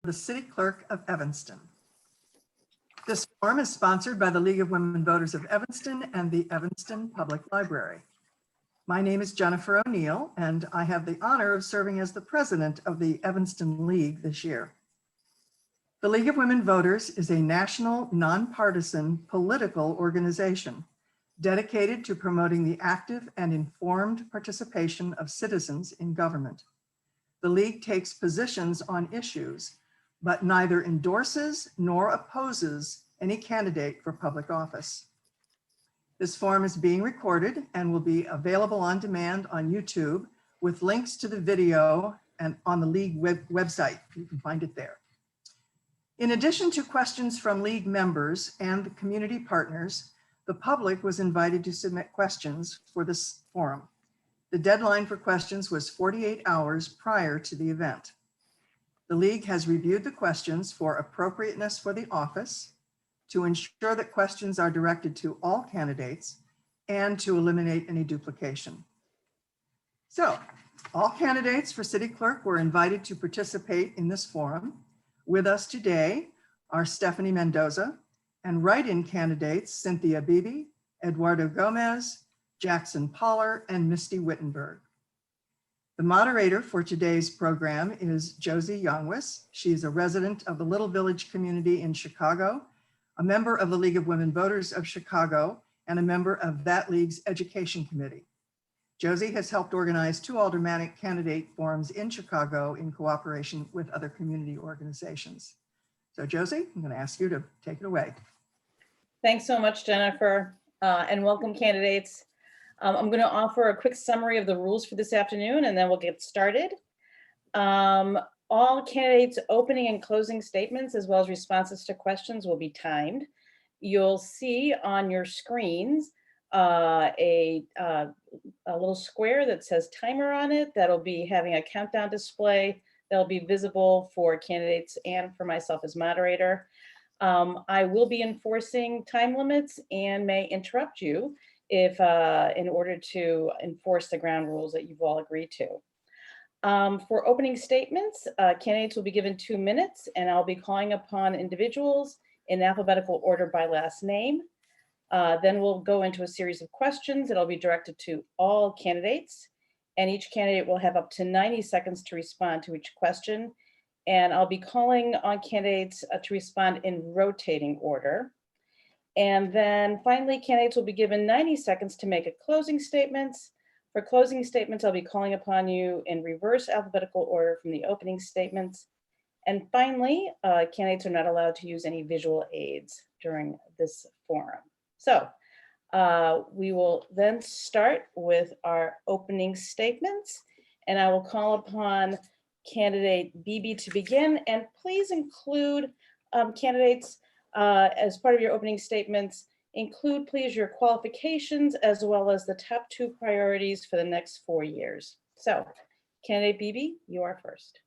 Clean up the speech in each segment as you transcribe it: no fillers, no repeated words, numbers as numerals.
the City Clerk of Evanston. This forum is sponsored by the League of Women Voters of Evanston and the Evanston Public Library. My name is Jennifer O'Neill, and I have the honor of serving as the president of the Evanston League this year. The League of Women Voters is a national, nonpartisan political organization dedicated to promoting the active and informed participation of citizens in government. The League takes positions on issues, but neither endorses nor opposes any candidate for public office. This forum is being recorded and will be available on demand on YouTube with links to the video and on the League website. You can find it there. In addition to questions from League members and the community partners, the public was invited to submit questions for this forum. The deadline for questions was 48 hours prior to the event. The League has reviewed the questions for appropriateness for the office, to ensure that questions are directed to all candidates, and to eliminate any duplication. So, all candidates for City Clerk were invited to participate in this forum. With us today are Stephanie Mendoza and write-in candidates Cynthia Beebe, Eduardo Gomez, Jackson Poller, and Misty Wittenberg. The moderator for today's program is Josie Youngwis. She is a resident of the Little Village community in Chicago, a member of the League of Women Voters of Chicago, and a member of that league's education committee. Josie has helped organize 2 aldermanic candidate forums in Chicago in cooperation with other community organizations. So Josie, I'm going to ask you to take it away. Thanks so much, Jennifer, and welcome candidates. I'm going to offer a quick summary of the rules for this afternoon, and then we'll get started. All candidates' opening and closing statements, as well as responses to questions, will be timed. You'll see on your screens a little square that says timer on it. That'll be having a countdown display that'll be visible for candidates and for myself as moderator. I will be enforcing time limits and may interrupt you if in order to enforce the ground rules that you've all agreed to. For opening statements, candidates will be given 2 minutes, and I'll be calling upon individuals in alphabetical order by last name. Then we'll go into a series of questions that'll be directed to all candidates, and each candidate will have up to 90 seconds to respond to each question. And I'll be calling on candidates to respond in rotating order. And then finally, candidates will be given 90 seconds to make a closing statements. For closing statements, I'll be calling upon you in reverse alphabetical order from the opening statements. And finally, candidates are not allowed to use any visual aids during this forum. So we will then start with our opening statements, and I will call upon candidate Beebe to begin. And please include candidates as part of your opening statements. Include, please, your qualifications as well as the top 2 priorities for the next 4 years. So, candidate Beebe, you are first.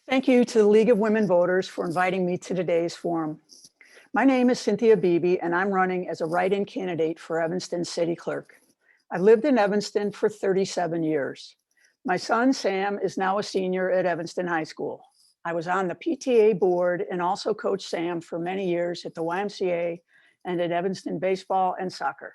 Thank you to the League of Women Voters for inviting me to today's forum. My name is Cynthia Beebe, and I'm running as a write-in candidate for Evanston City Clerk. I've lived in Evanston for 37 years. My son, Sam, is now a senior at Evanston High School. I was on the PTA board and also coached Sam for many years at the YMCA and at Evanston baseball and soccer.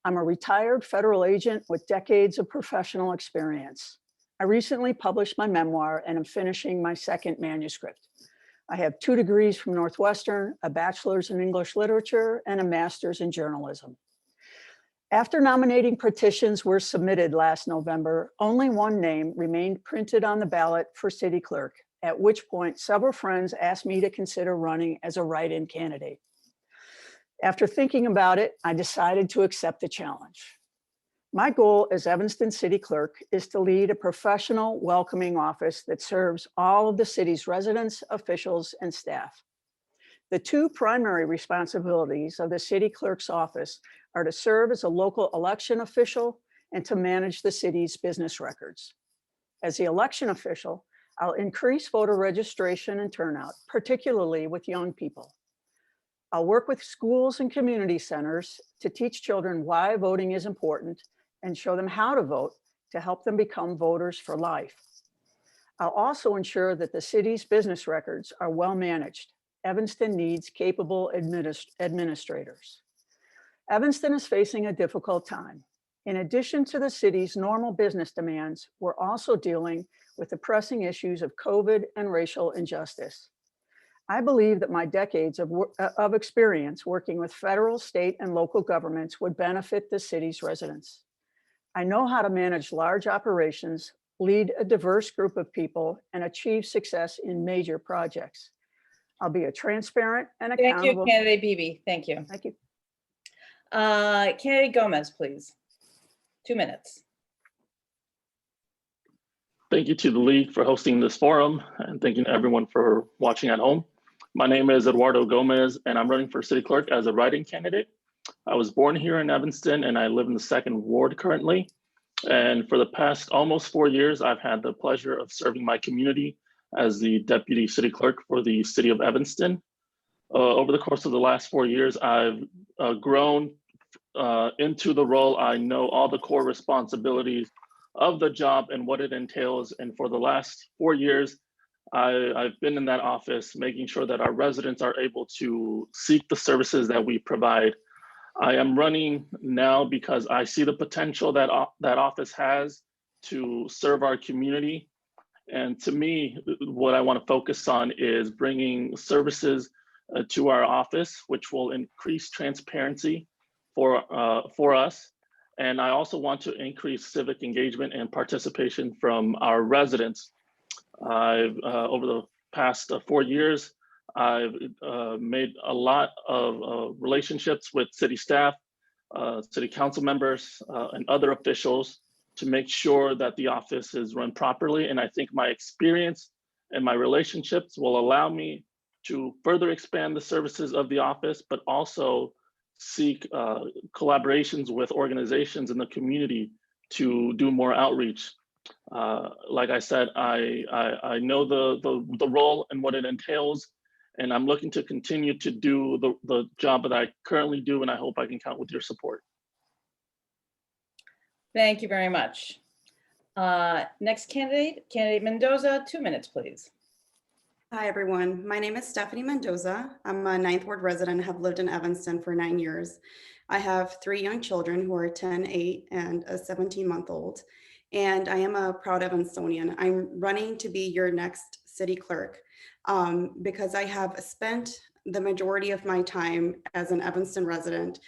I'm a retired federal agent with decades of professional experience. I recently published my memoir and am finishing my 2nd manuscript. I have 2 degrees from Northwestern, a bachelor's in English literature, and a master's in journalism. After nominating petitions were submitted last November, only 1 name remained printed on the ballot for City Clerk, at which point several friends asked me to consider running as a write-in candidate. After thinking about it, I decided to accept the challenge. My goal as Evanston City Clerk is to lead a professional, welcoming office that serves all of the city's residents, officials, and staff. The 2 primary responsibilities of the City Clerk's office are to serve as a local election official and to manage the city's business records. As the election official, I'll increase voter registration and turnout, particularly with young people. I'll work with schools and community centers to teach children why voting is important and show them how to vote to help them become voters for life. I'll also ensure that the city's business records are well managed. Evanston needs capable administrators. Evanston is facing a difficult time. In addition to the city's normal business demands, we're also dealing with the pressing issues of COVID and racial injustice. I believe that my decades of experience working with federal, state, and local governments would benefit the city's residents. I know how to manage large operations, lead a diverse group of people, and achieve success in major projects. I'll be a transparent and accountable. Thank you, Candidate Beebe. Thank you. Thank you. Candidate Gomez, please. 2 minutes. Thank you to the League for hosting this forum, and thank you to everyone for watching at home. My name is Eduardo Gomez, and I'm running for City Clerk as a write-in candidate. I was born here in Evanston, and I live in the 2nd Ward currently. And for the past almost 4 years, I've had the pleasure of serving my community as the Deputy City Clerk for the City of Evanston. Over the course of the last 4 years, I've grown into the role. I know all the core responsibilities of the job and what it entails. And for the last 4 years, I've been in that office, making sure that our residents are able to seek the services that we provide. I am running now because I see the potential that that office has to serve our community. And to me, what I want to focus on is bringing services to our office, which will increase transparency for us. And I also want to increase civic engagement and participation from our residents. Over the past 4 years, I've made a lot of relationships with city staff, city council members, and other officials to make sure that the office is run properly. And I think my experience and my relationships will allow me to further expand the services of the office, but also seek collaborations with organizations in the community to do more outreach. Like I said, I know the role and what it entails, and I'm looking to continue to do the job that I currently do, and I hope I can count with your support. Thank you very much. Next candidate, Candidate Mendoza, 2 minutes, please. Hi, everyone. My name is Stephanie Mendoza. I'm a 9th Ward resident and have lived in Evanston for 9 years. I have 3 young children who are 10, 8, and a 17-month-old. And I am a proud Evanstonian. I'm running to be your next city clerk because I have spent the majority of my time as an Evanston resident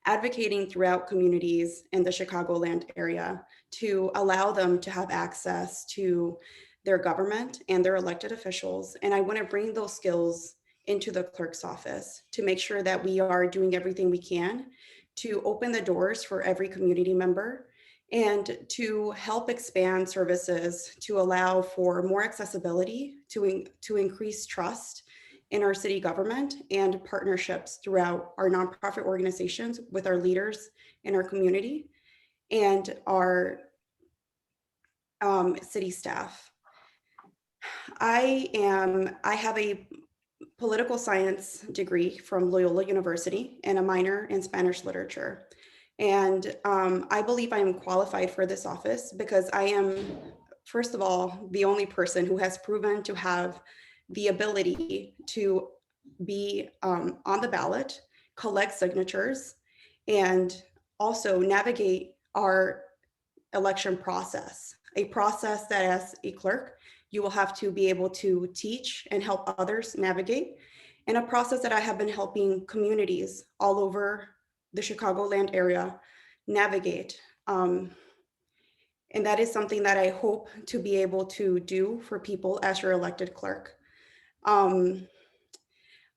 advocating throughout communities in the Chicagoland area to allow them to have access to their government and their elected officials. And I want to bring those skills into the clerk's office to make sure that we are doing everything we can to open the doors for every community member and to help expand services to allow for more accessibility, to increase trust in our city government and partnerships throughout our nonprofit organizations with our leaders in our community and our city staff. I have a political science degree from Loyola University and a minor in Spanish literature. And I believe I am qualified for this office because I am, first of all, the only person who has proven to have the ability to be on the ballot, collect signatures, and also navigate our election process, a process that as a clerk, you will have to be able to teach and help others navigate, and a process that I have been helping communities all over the Chicagoland area navigate. And that is something that I hope to be able to do for people as your elected clerk. I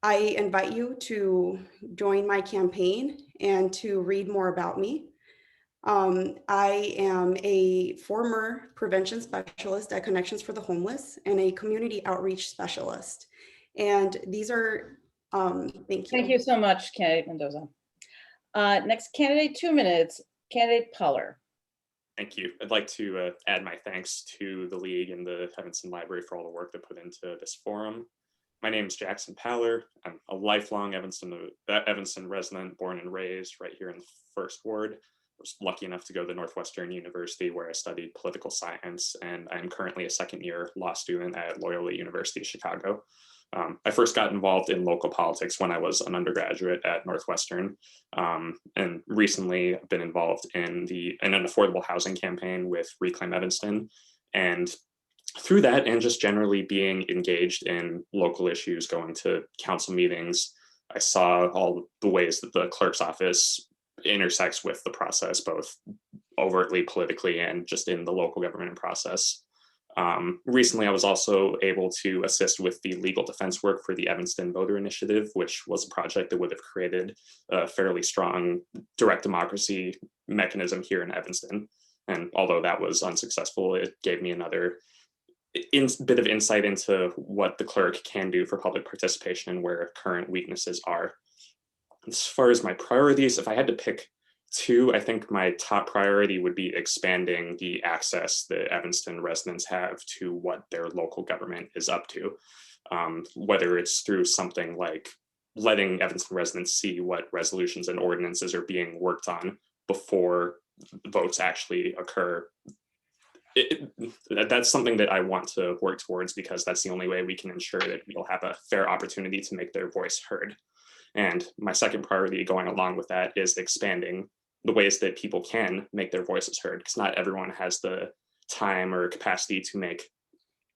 invite you to join my campaign and to read more about me. I am a former prevention specialist at Connections for the Homeless and a community outreach specialist. And these are, thank you. Thank you so much, Candidate Mendoza. Next candidate, 2 minutes, Candidate Puller. Thank you. I'd like to add my thanks to the League and the Evanston Library for all the work they put into this forum. My name is Jackson Paller. I'm a lifelong Evanston resident, born and raised right here in the 1st Ward. was lucky enough to go to Northwestern University, where I studied political science, and I'm currently a second-year law student at Loyola University Chicago. I first got involved in local politics when I was an undergraduate at Northwestern, and recently I've been involved in an affordable housing campaign with Reclaim Evanston. And through that, and just generally being engaged in local issues, going to council meetings, I saw all the ways that the clerk's office intersects with the process, both overtly politically and just in the local government process. Recently, I was also able to assist with the legal defense work for the Evanston Voter Initiative, which was a project that would have created a fairly strong direct democracy mechanism here in Evanston. And although that was unsuccessful, it gave me another bit of insight into what the clerk can do for public participation and where current weaknesses are. As far as my priorities, if I had to pick two, I think my top priority would be expanding the access that Evanston residents have to what their local government is up to, whether it's through something like letting Evanston residents see what resolutions and ordinances are being worked on before votes actually occur. That's something that I want to work towards, because that's the only way we can ensure that we'll have a fair opportunity to make their voice heard. And my second priority going along with that is expanding the ways that people can make their voices heard, because not everyone has the time or capacity to make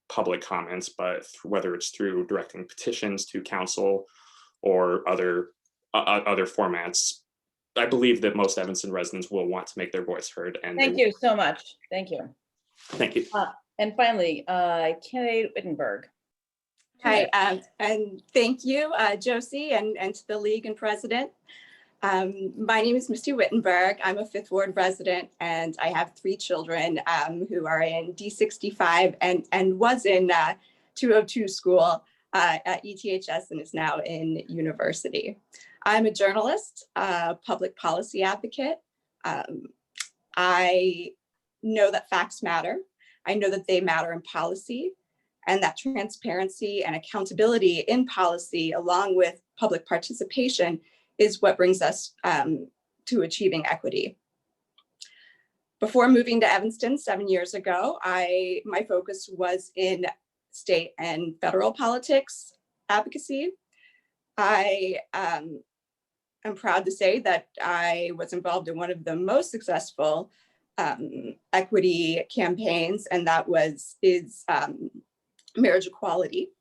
public comments, but whether it's through directing petitions to council or other formats, I believe that most Evanston residents will want to make their voice heard. And Thank you so much. Thank you. Thank you. And finally, candidate Wittenberg. Hi, and thank you, Josie, and to the league and president. My name is Misty Wittenberg. I'm a Fifth Ward resident, and I have 3 children who are in D65 and was in 202 school at ETHS and is now in university. I'm a journalist, public policy advocate. I know that facts matter. I know that they matter in policy, and that transparency and accountability in policy, along with public participation, is what brings us to achieving equity. Before moving to Evanston 7 years ago, my focus was in state and federal politics advocacy. I am proud to say that I was involved in one of the most successful equity campaigns, and that is marriage equality.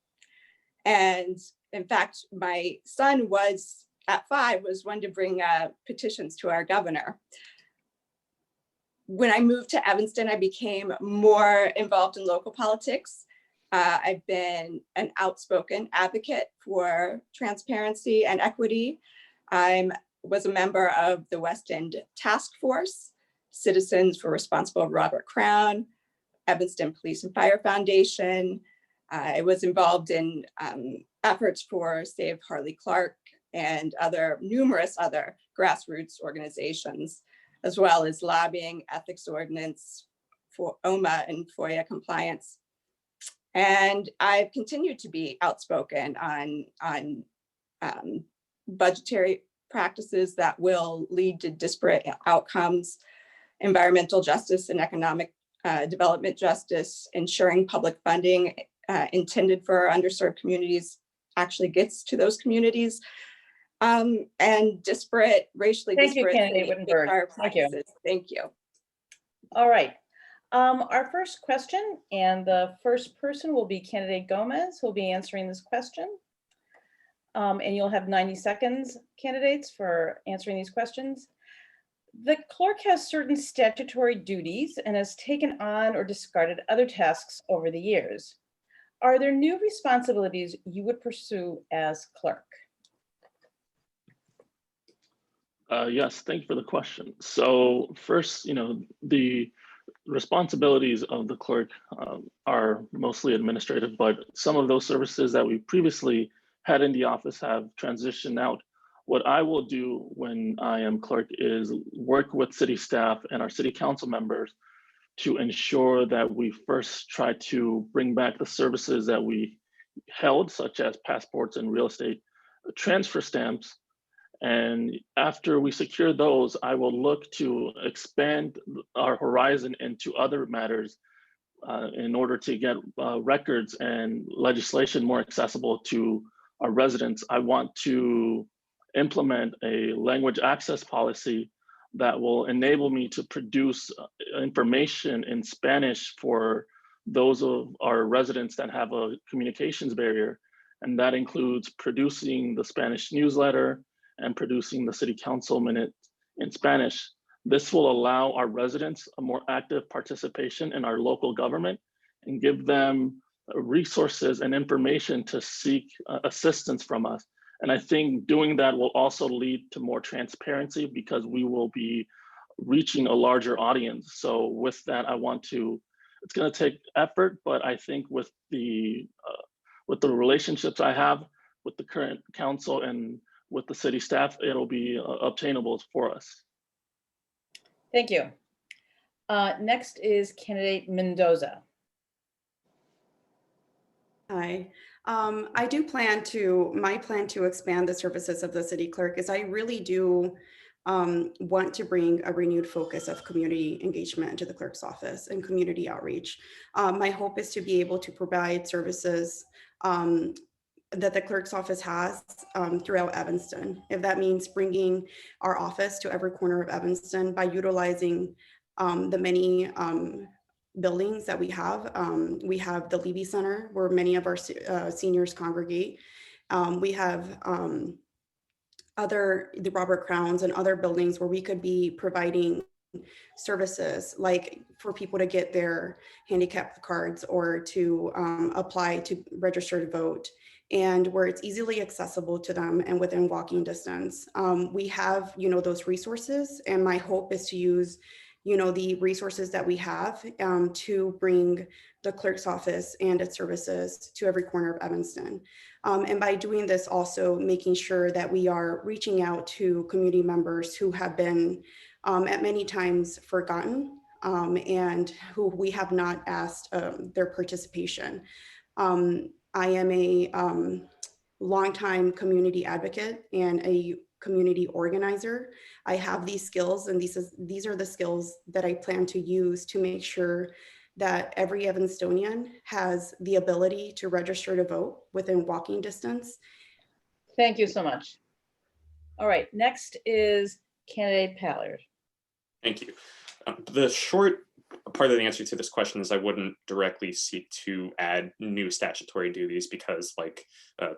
And in fact, my son was at 5 was one to bring petitions to our governor. When I moved to Evanston, I became more involved in local politics. I've been an outspoken advocate for transparency and equity. I was a member of the West End Task Force, Citizens for Responsible Robert Crown, Evanston Police and Fire Foundation. I was involved in efforts for Save Harley Clark and numerous other grassroots organizations, as well as lobbying, ethics ordinance for OMA and Foia compliance. And I've continued to be outspoken on budgetary practices that will lead to disparate outcomes, environmental justice and economic development justice, ensuring public funding intended for underserved communities actually gets to those communities, and racially disparate candidate Wittenberg. Thank you. Thank you. All right. Our first question, and the first person will be candidate Gomez, who will be answering this question. And you'll have 90 seconds, candidates, for answering these questions. The clerk has certain statutory duties and has taken on or discarded other tasks over the years. Are there new responsibilities you would pursue as clerk? Yes, thank you for the question. So first, the responsibilities of the clerk are mostly administrative, but some of those services that we previously had in the office have transitioned out. What I will do when I am clerk is work with city staff and our city council members to ensure that we first try to bring back the services that we held, such as passports and real estate transfer stamps, And after we secure those, I will look to expand our horizon into other matters in order to get records and legislation more accessible to our residents. I want to implement a language access policy that will enable me to produce information in Spanish for those of our residents that have a communications barrier. And that includes producing the Spanish newsletter and producing the city council minute in Spanish. This will allow our residents a more active participation in our local government and give them resources and information to seek assistance from us. And I think doing that will also lead to more transparency because we will be reaching a larger audience. So with that, it's going to take effort, but I think with the relationships I have with the current council and with the city staff, it'll be obtainable for us. Thank you. Next is candidate Mendoza. Hi. My plan to expand the services of the city clerk is I really do want to bring a renewed focus of community engagement to the clerk's office and community outreach. My hope is to be able to provide services that the clerk's office has throughout Evanston. If that means bringing our office to every corner of Evanston by utilizing the many buildings that we have. We have the Levy Center where many of our seniors congregate. We have the Robert Crowns and other buildings where we could be providing services like for people to get their handicap cards or to apply to register to vote, and where it's easily accessible to them and within walking distance. We have, those resources, and my hope is to use the resources that we have to bring the clerk's office and its services to every corner of Evanston. And by doing this, also making sure that we are reaching out to community members who have been at many times forgotten and who we have not asked their participation. I am a longtime community advocate and a community organizer. I have these skills, and these are the skills that I plan to use to make sure that every Evanstonian has the ability to register to vote within walking distance. Thank you so much. All right, next is candidate Pallard. Thank you. The short part of the answer to this question is I wouldn't directly seek to add new statutory duties because, like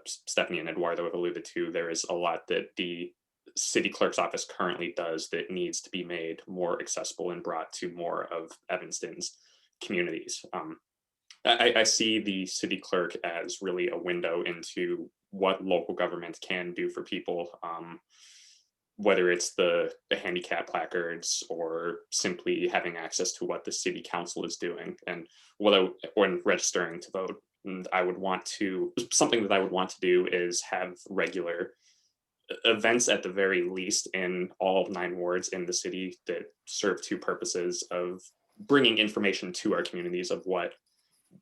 Stephanie and Eduardo have alluded to, there is a lot that the city clerk's office currently does that needs to be made more accessible and brought to more of Evanston's communities. I see the city clerk as really a window into what local government can do for people, whether it's the handicap placards or simply having access to what the city council is doing. And when registering to vote, something that I would want to do is have regular events at the very least in all 9 wards in the city that serve 2 purposes of bringing information to our communities of what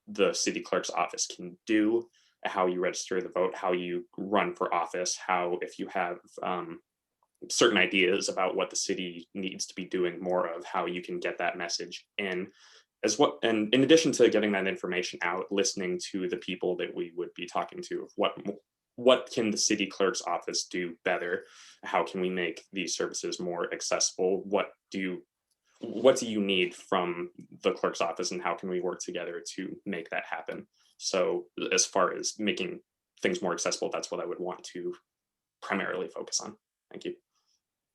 the city clerk's office can do, how you register the vote, how you run for office, how if you have certain ideas about what the city needs to be doing more of, how you can get that message in as well. And in addition to getting that information out, listening to the people that we would be talking to, what can the city clerk's office do better? How can we make these services more accessible? What do you need from the clerk's office, and how can we work together to make that happen? So as far as making things more accessible, that's what I would want to primarily focus on. Thank you.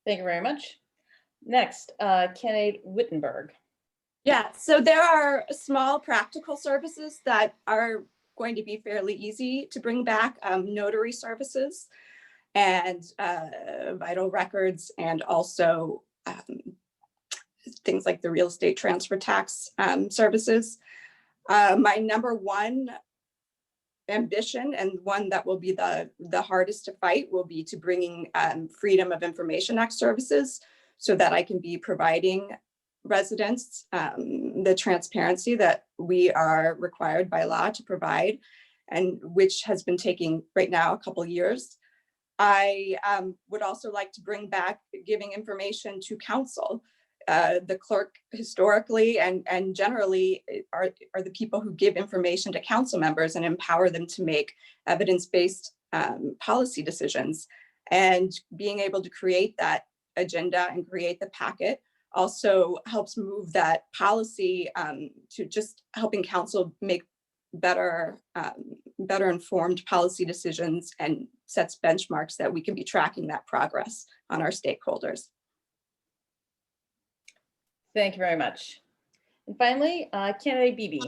Thank you very much. Next, candidate Wittenberg. Yeah, so there are small practical services that are going to be fairly easy to bring back, notary services and vital records, and also things like the real estate transfer tax services. My number one ambition, and one that will be the hardest to fight, will be to bringing Freedom of Information Act services so that I can be providing residents the transparency that we are required by law to provide, and which has been taking right now a couple of years. I would also like to bring back giving information to council. The clerk historically and generally are the people who give information to council members and empower them to make evidence-based policy decisions. And being able to create that agenda and create the packet also helps move that policy to just helping council make better informed policy decisions and sets benchmarks that we can be tracking that progress on our stakeholders. Thank you very much. And finally, candidate Beebe.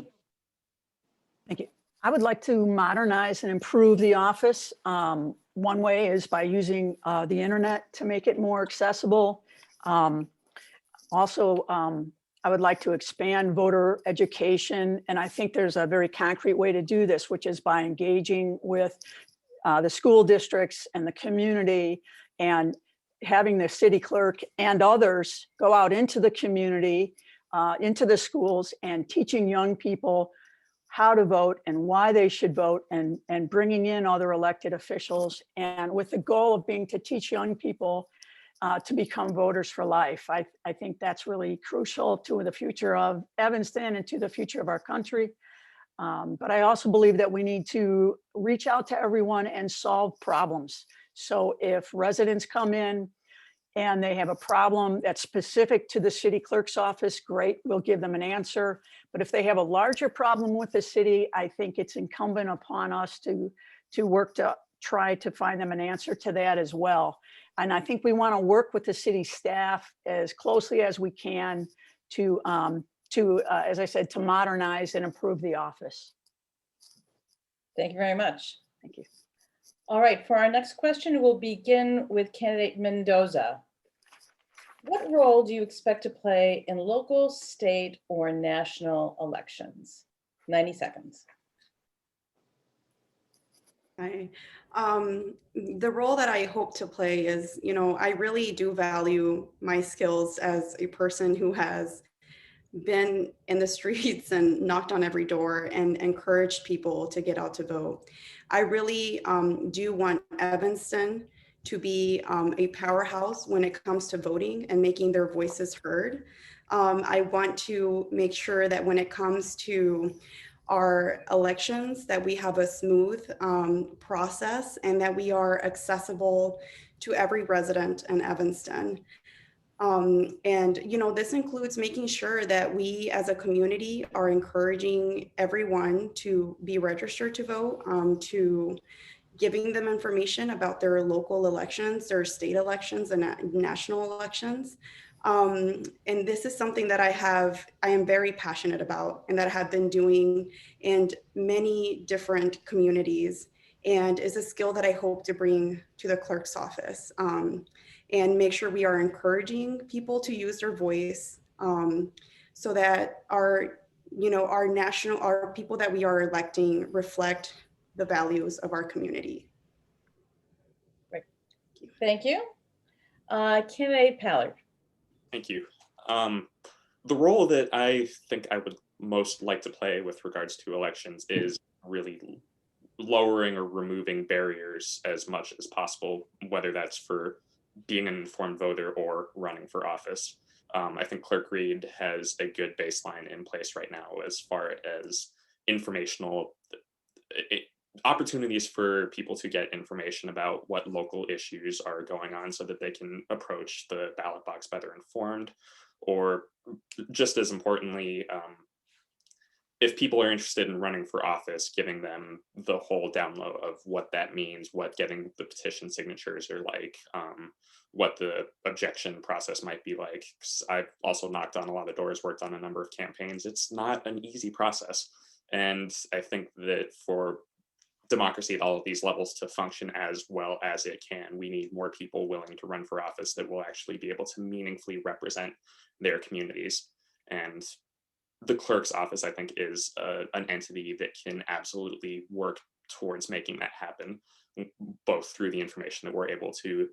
Thank you. I would like to modernize and improve the office. One way is by using the internet to make it more accessible. Also, I would like to expand voter education. And I think there's a very concrete way to do this, which is by engaging with the school districts and the community and having the city clerk and others go out into the community, into the schools and teaching young people how to vote and why they should vote and bringing in other elected officials. And with the goal of being to teach young people to become voters for life. I think that's really crucial to the future of Evanston and to the future of our country. But I also believe that we need to reach out to everyone and solve problems. So if residents come in and they have a problem that's specific to the city clerk's office, great, we'll give them an answer. But if they have a larger problem with the city, I think it's incumbent upon us to work to try to find them an answer to that as well. And I think we want to work with the city staff as closely as we can to as I said, to modernize and improve the office. Thank you very much. Thank you. All right, for our next question, we'll begin with candidate Mendoza. What role do you expect to play in local, state, or national elections? 90 seconds. The role that I hope to play is, I really do value my skills as a person who has been in the streets and knocked on every door and encouraged people to get out to vote. I really do want Evanston to be a powerhouse when it comes to voting and making their voices heard. I want to make sure that when it comes to our elections, that we have a smooth process and that we are accessible to every resident in Evanston. And this includes making sure that we as a community are encouraging everyone to be registered to vote, to giving them information about their local elections, their state elections and national elections. And this is something that I am very passionate about and that I have been doing in many different communities and is a skill that I hope to bring to the clerk's office and make sure we are encouraging people to use their voice so that our people that we are electing reflect the values of our community. Great. Thank you. Candidate Pallard. Thank you. The role that I think I would most like to play with regards to elections is really lowering or removing barriers as much as possible, whether that's for being an informed voter or running for office. I think Clerk Reed has a good baseline in place right now as far as informational opportunities for people to get information about what local issues are going on so that they can approach the ballot box better informed, or just as importantly, if people are interested in running for office, giving them the whole down low of what that means, what getting the petition signatures are like, what the objection process might be like. I've also knocked on a lot of doors, worked on a number of campaigns. It's not an easy process. And I think that for democracy at all of these levels to function as well as it can, we need more people willing to run for office that will actually be able to meaningfully represent their communities. And the clerk's office, I think, is an entity that can absolutely work towards making that happen, both through the information that we're able to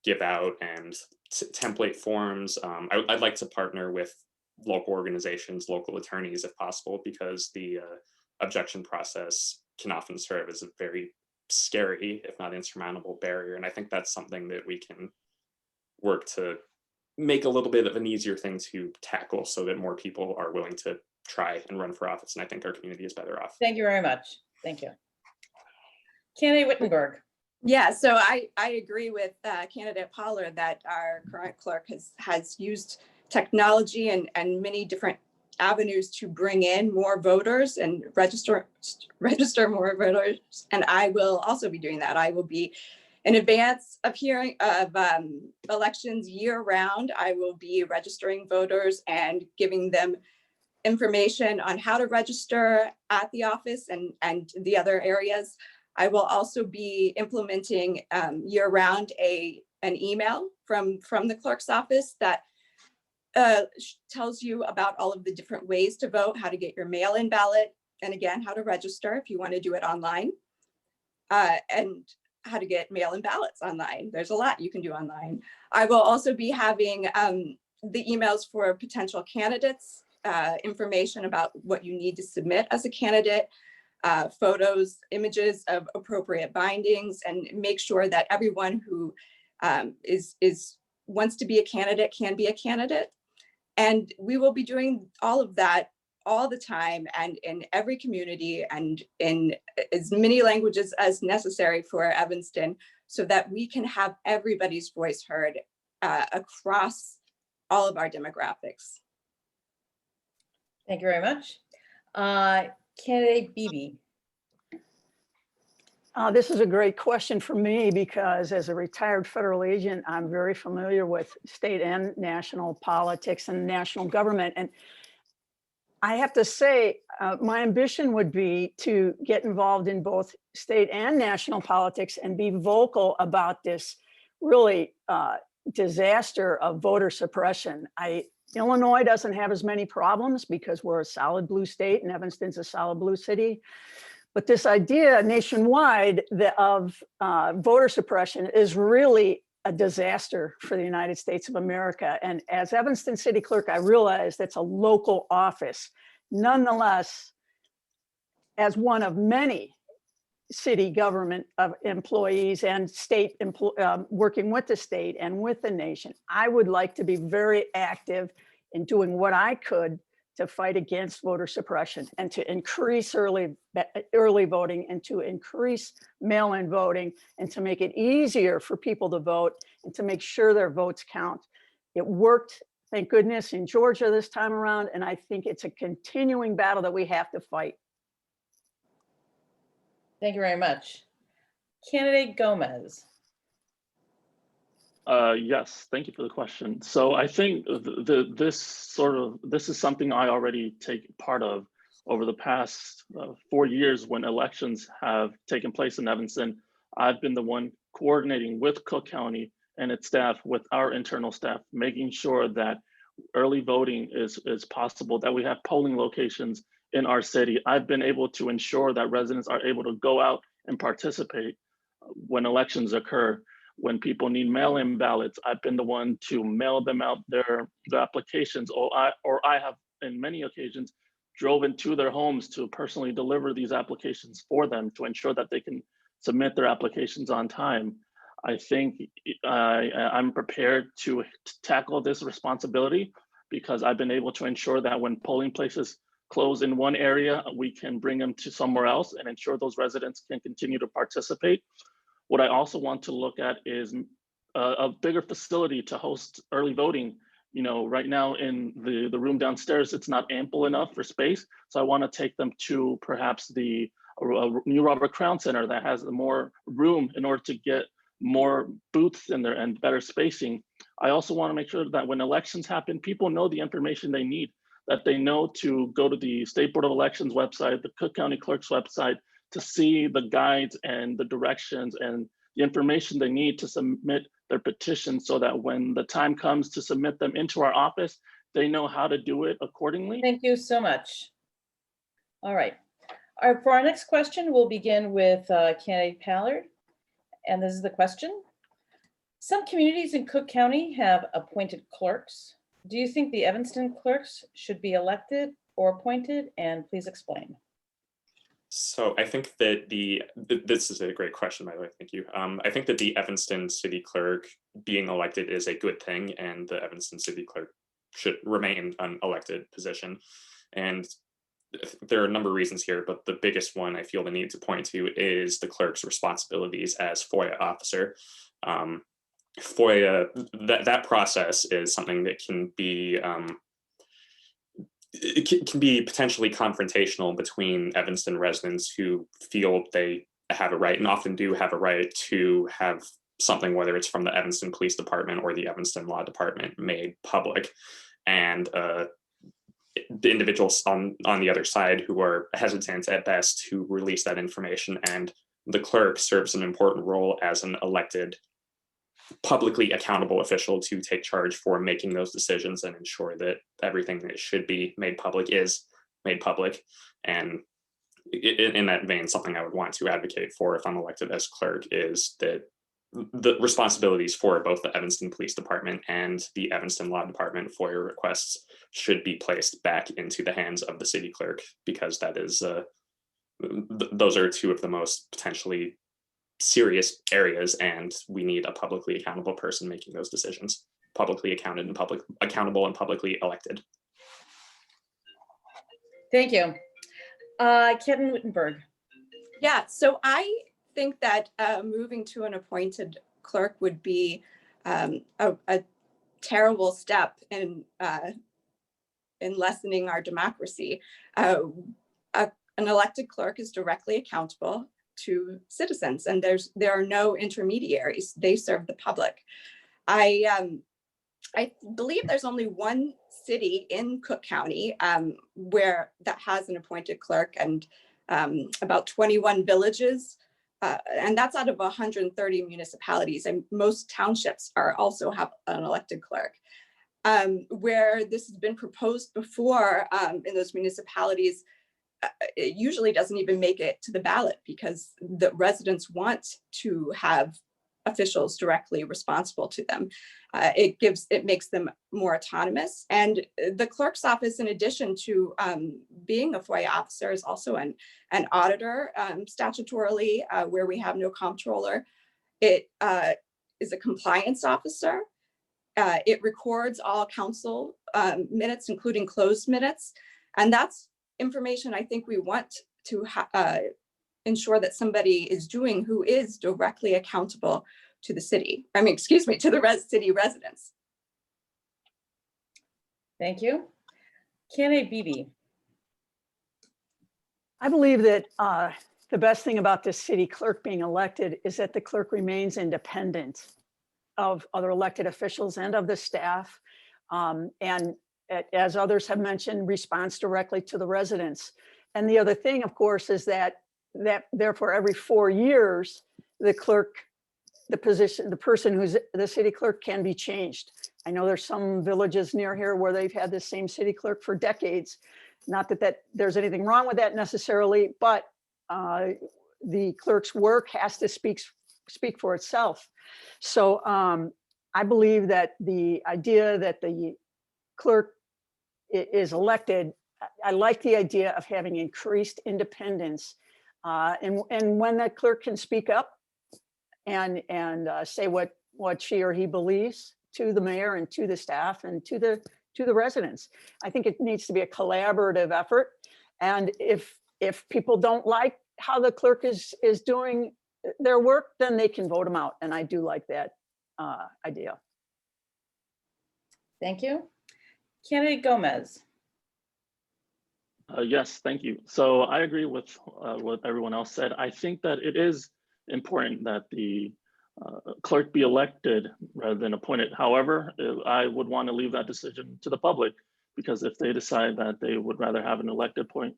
give out and template forms. I'd like to partner with local organizations, local attorneys if possible, because the objection process can often serve as a very scary, if not insurmountable barrier. And I think that's something that we can work to make a little bit of an easier thing to tackle so that more people are willing to try and run for office. And I think our community is better off. Thank you very much. Thank you. Candidate Wittenberg. Yeah, so I agree with candidate Pollard that our current clerk has used technology and many different avenues to bring in more voters and register more voters. And I will also be doing that. I will be in advance of elections year round. I will be registering voters and giving them information on how to register at the office and the other areas. I will also be implementing year round an email from the clerk's office that tells you about all of the different ways to vote, how to get your mail-in ballot, and again, how to register if you want to do it online, and how to get mail-in ballots online. There's a lot you can do online. I will also be having the emails for potential candidates, information about what you need to submit as a candidate, photos, images of appropriate bindings, and make sure that everyone who wants to be a candidate can be a candidate. And we will be doing all of that all the time and in every community and in as many languages as necessary for Evanston so that we can have everybody's voice heard across all of our demographics. Thank you very much. Candidate Beebe. This is a great question for me because as a retired federal agent, I'm very familiar with state and national politics and national government. And I have to say, my ambition would be to get involved in both state and national politics and be vocal about this really disaster of voter suppression. Illinois doesn't have as many problems because we're a solid blue state and Evanston's a solid blue city. But this idea nationwide of voter suppression is really a disaster for the United States of America. And as Evanston City Clerk, I realize that's a local office. Nonetheless, as one of many city government employees and state working with the state and with the nation, I would like to be very active in doing what I could to fight against voter suppression and to increase early voting and to increase mail-in voting and to make it easier for people to vote and to make sure their votes count. It worked, thank goodness, in Georgia this time around, and I think it's a continuing battle that we have to fight. Thank you very much. Candidate Gomez. Yes, thank you for the question. So I think this is something I already take part of over the past 4 years when elections have taken place in Evanston. I've been the one coordinating with Cook County and its staff, with our internal staff, making sure that early voting is possible, that we have polling locations in our city. I've been able to ensure that residents are able to go out and participate when elections occur. When people need mail-in ballots, I've been the one to mail them out their applications, or I have, in many occasions, drove into their homes to personally deliver these applications for them to ensure that they can submit their applications on time. I think I'm prepared to tackle this responsibility because I've been able to ensure that when polling places close in one area, we can bring them to somewhere else and ensure those residents can continue to participate. What I also want to look at is a bigger facility to host early voting. You know, right now in the room downstairs, it's not ample enough for space. So I want to take them to perhaps the new Robert Crown Center that has more room in order to get more booths in there and better spacing. I also want to make sure that when elections happen, people know the information they need, that they know to go to the State Board of Elections website, the Cook County Clerk's website, to see the guides and the directions and the information they need to submit their petitions so that when the time comes to submit them into our office, they know how to do it accordingly. Thank you so much. All right. For our next question, we'll begin with candidate Pollard. And this is the question. Some communities in Cook County have appointed clerks. Do you think the Evanston clerks should be elected or appointed? And please explain. So I think that this is a great question, by the way. Thank you. I think that the Evanston City Clerk being elected is a good thing, and the Evanston City Clerk should remain an elected position. And there are a number of reasons here, but the biggest one I feel the need to point to is the clerk's responsibilities as Foia officer. Foia, that process is something that can be it can be potentially confrontational between Evanston residents who feel they have a right, and often do have a right, to have something, whether it's from the Evanston Police Department or the Evanston Law Department, made public. And the individuals on the other side who are hesitant at best to release that information. And the clerk serves an important role as an elected, publicly accountable official to take charge for making those decisions and ensure that everything that should be made public is made public. And in that vein, something I would want to advocate for if I'm elected as clerk is that the responsibilities for both the Evanston Police Department and the Evanston Law Department FOIA requests should be placed back into the hands of the city clerk, because that is those are two of the most potentially serious areas, and we need a publicly accountable person making those decisions, publicly accountable and publicly elected. Thank you. Kitten Wittenberg. Yeah, so I think that moving to an appointed clerk would be a terrible step in lessening our democracy. An elected clerk is directly accountable to citizens, and there are no intermediaries. They serve the public. I believe there's only one city in Cook County where that has an appointed clerk, and about 21 villages, and that's out of 130 municipalities, and most townships also have an elected clerk. Where this has been proposed before in those municipalities, it usually doesn't even make it to the ballot, because the residents want to have officials directly responsible to them. It makes them more autonomous. And the clerk's office, in addition to being a FOIA officer, is also an auditor statutorily, where we have no comptroller. It is a compliance officer. It records all council minutes, including closed minutes. And that's information I think we want to ensure that somebody is doing who is directly accountable to the city. To the city residents. Thank you. Candidate Beebe. I believe that the best thing about this city clerk being elected is that the clerk remains independent of other elected officials and of the staff. And as others have mentioned, responds directly to the residents. And the other thing, of course, is that therefore every 4 years, the person who's the city clerk can be changed. I know there's some villages near here where they've had the same city clerk for decades. Not that there's anything wrong with that necessarily, but the clerk's work has to speak for itself. So I believe that the idea that the clerk is elected, I like the idea of having increased independence, and when that clerk can speak up and say what she or he believes to the mayor and to the staff and to the residents. I think it needs to be a collaborative effort, and if people don't like how the clerk is doing their work, then they can vote them out, and I do like that idea. Thank you. Candidate Gomez. Yes, thank you. So I agree with what everyone else said. I think that it is important that the clerk be elected rather than appointed. However, I would want to leave that decision to the public, because if they decide that they would rather have an appointed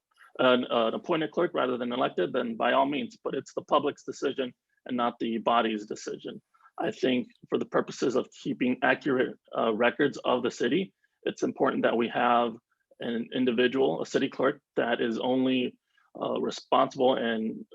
clerk rather than elected, then by all means, but it's the public's decision and not the body's decision. I think for the purposes of keeping accurate records of the city, it's important that we have an individual, a city clerk, that is only responsible and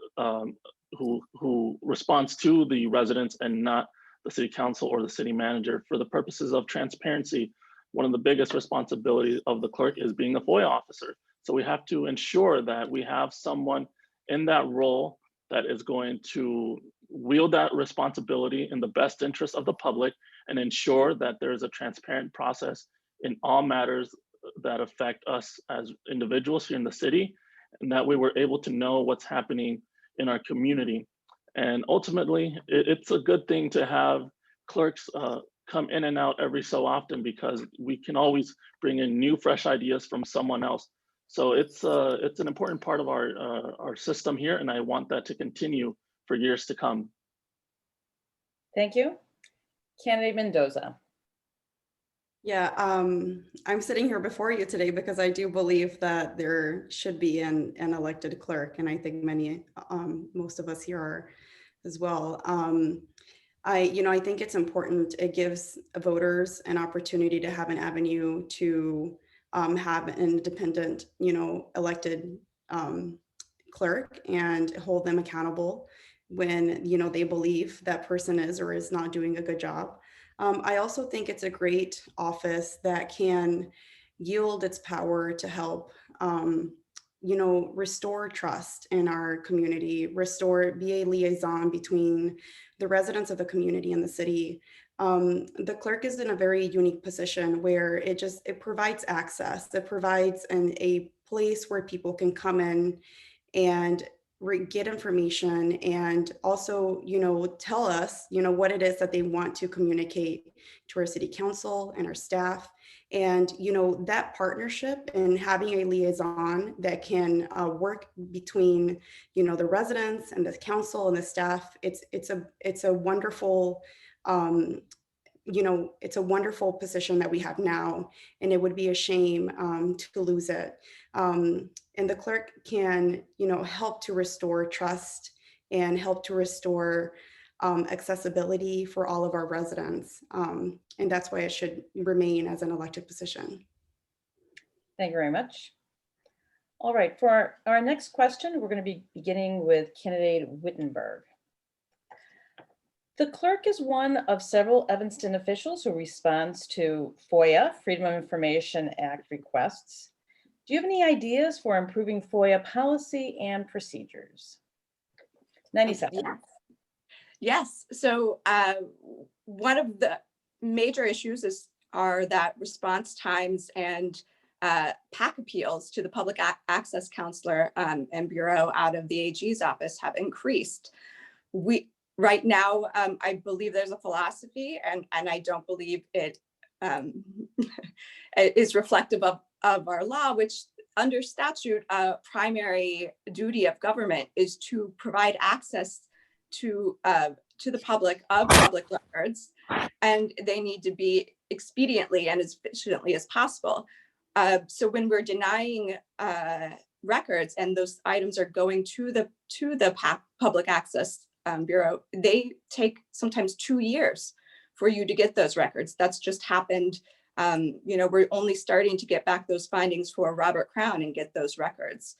who responds to the residents and not the city council or the city manager. For the purposes of transparency, one of the biggest responsibilities of the clerk is being a FOIA officer. So we have to ensure that we have someone in that role that is going to wield that responsibility in the best interest of the public and ensure that there is a transparent process in all matters that affect us as individuals here in the city, and that we were able to know what's happening in our community. And ultimately, it's a good thing to have clerks come in and out every so often, because we can always bring in new, fresh ideas from someone else. So it's an important part of our system here, and I want that to continue for years to come. Thank you. Candidate Mendoza. Yeah, I'm sitting here before you today because I do believe that there should be an elected clerk, and I think most of us here are as well. I think it's important. It gives voters an opportunity to have an avenue to have an independent, elected clerk and hold them accountable when, they believe that person is or is not doing a good job. I also think it's a great office that can yield its power to help, restore trust in our community, be a liaison between the residents of the community and the city. The clerk is in a very unique position where it provides access. It provides a place where people can come in and get information, and also, tell us, what it is that they want to communicate to our city council and our staff. And, that partnership and having a liaison that can work between, the residents and the council and the staff, it's a wonderful, it's a wonderful position that we have now, and it would be a shame to lose it. And the clerk can, help to restore trust and help to restore accessibility for all of our residents. And that's why it should remain as an elected position. Thank you very much. All right, for our next question, we're going to be beginning with candidate Wittenberg. The clerk is one of several Evanston officials who responds to Foia, Freedom of Information Act requests. Do you have any ideas for improving Foia policy and procedures? 90 seconds. Yes. So one of the major issues are that response times and PAC appeals to the public access counselor and bureau out of the AG's office have increased. Right now, I believe there's a philosophy, and I don't believe it is reflective of our law, which under statute, primary duty of government is to provide access to the public of public records, and they need to be expediently and as efficiently as possible. So when we're denying records and those items are going to the public access bureau, they take sometimes 2 years for you to get those records. That's just happened. We're only starting to get back those findings for Robert Crown and get those records.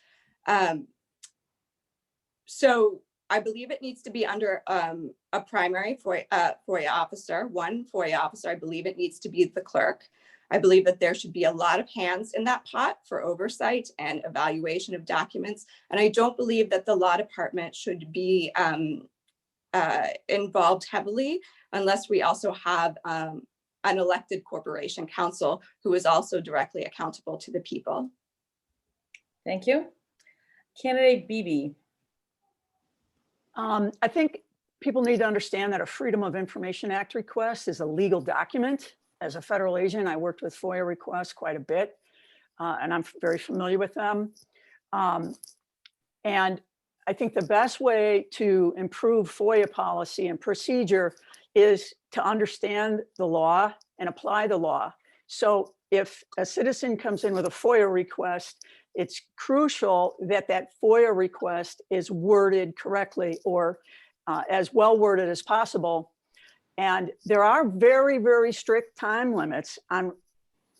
So I believe it needs to be under a primary Foia officer, one Foia officer. I believe it needs to be the clerk. I believe that there should be a lot of hands in that pot for oversight and evaluation of documents. And I don't believe that the law department should be involved heavily unless we also have an elected corporation counsel who is also directly accountable to the people. Thank you. Candidate Beebe. I think people need to understand that a Freedom of Information Act request is a legal document. As a federal agent, I worked with FOIA requests quite a bit, and I'm very familiar with them. And I think the best way to improve FOIA policy and procedure is to understand the law and apply the law. So if a citizen comes in with a FOIA request, it's crucial that that FOIA request is worded correctly or as well worded as possible. And there are very, very strict time limits on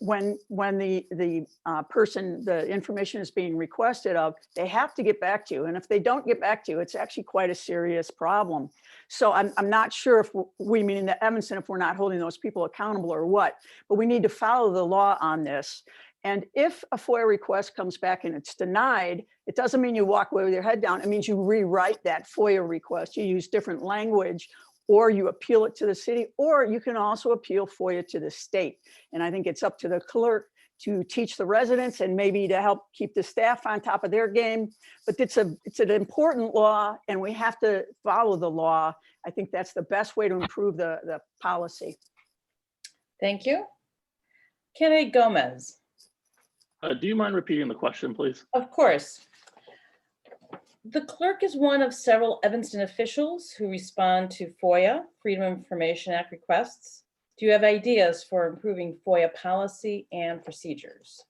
when the person, the information is being requested of, they have to get back to you. And if they don't get back to you, it's actually quite a serious problem. So I'm not sure if we, meaning the Evanston, if we're not holding those people accountable or what, but we need to follow the law on this. And if a FOIA request comes back and it's denied, it doesn't mean you walk away with your head down. It means you rewrite that FOIA request. You use different language, or you appeal it to the city, or you can also appeal FOIA to the state. And I think it's up to the clerk to teach the residents and maybe to help keep the staff on top of their game. But it's an important law, and we have to follow the law. I think that's the best way to improve the policy. Thank you. Candidate Gomez. Do you mind repeating the question, please? Of course. The clerk is one of several Evanston officials who respond to FOIA, Freedom of Information Act requests. Do you have ideas for improving FOIA policy and procedures?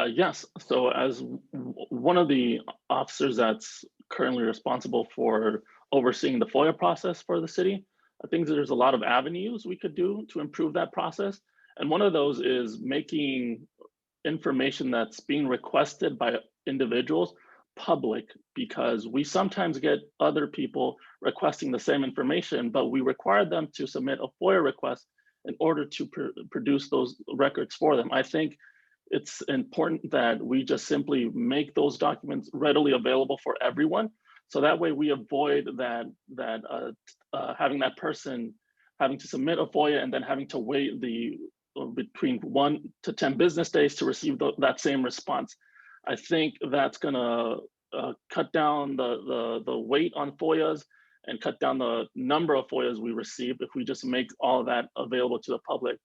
Yes. So as one of the officers that's currently responsible for overseeing the FOIA process for the city, I think there's a lot of avenues we could do to improve that process. And one of those is making information that's being requested by individuals public, because we sometimes get other people requesting the same information, but we require them to submit a FOIA request in order to produce those records for them. I think it's important that we just simply make those documents readily available for everyone. So that way we avoid having that person having to submit a FOIA and then having to wait between 1 to 10 business days to receive that same response. I think that's gonna cut down the wait on FOIAs and cut down the number of FOIAs we receive if we just make all of that available to the public.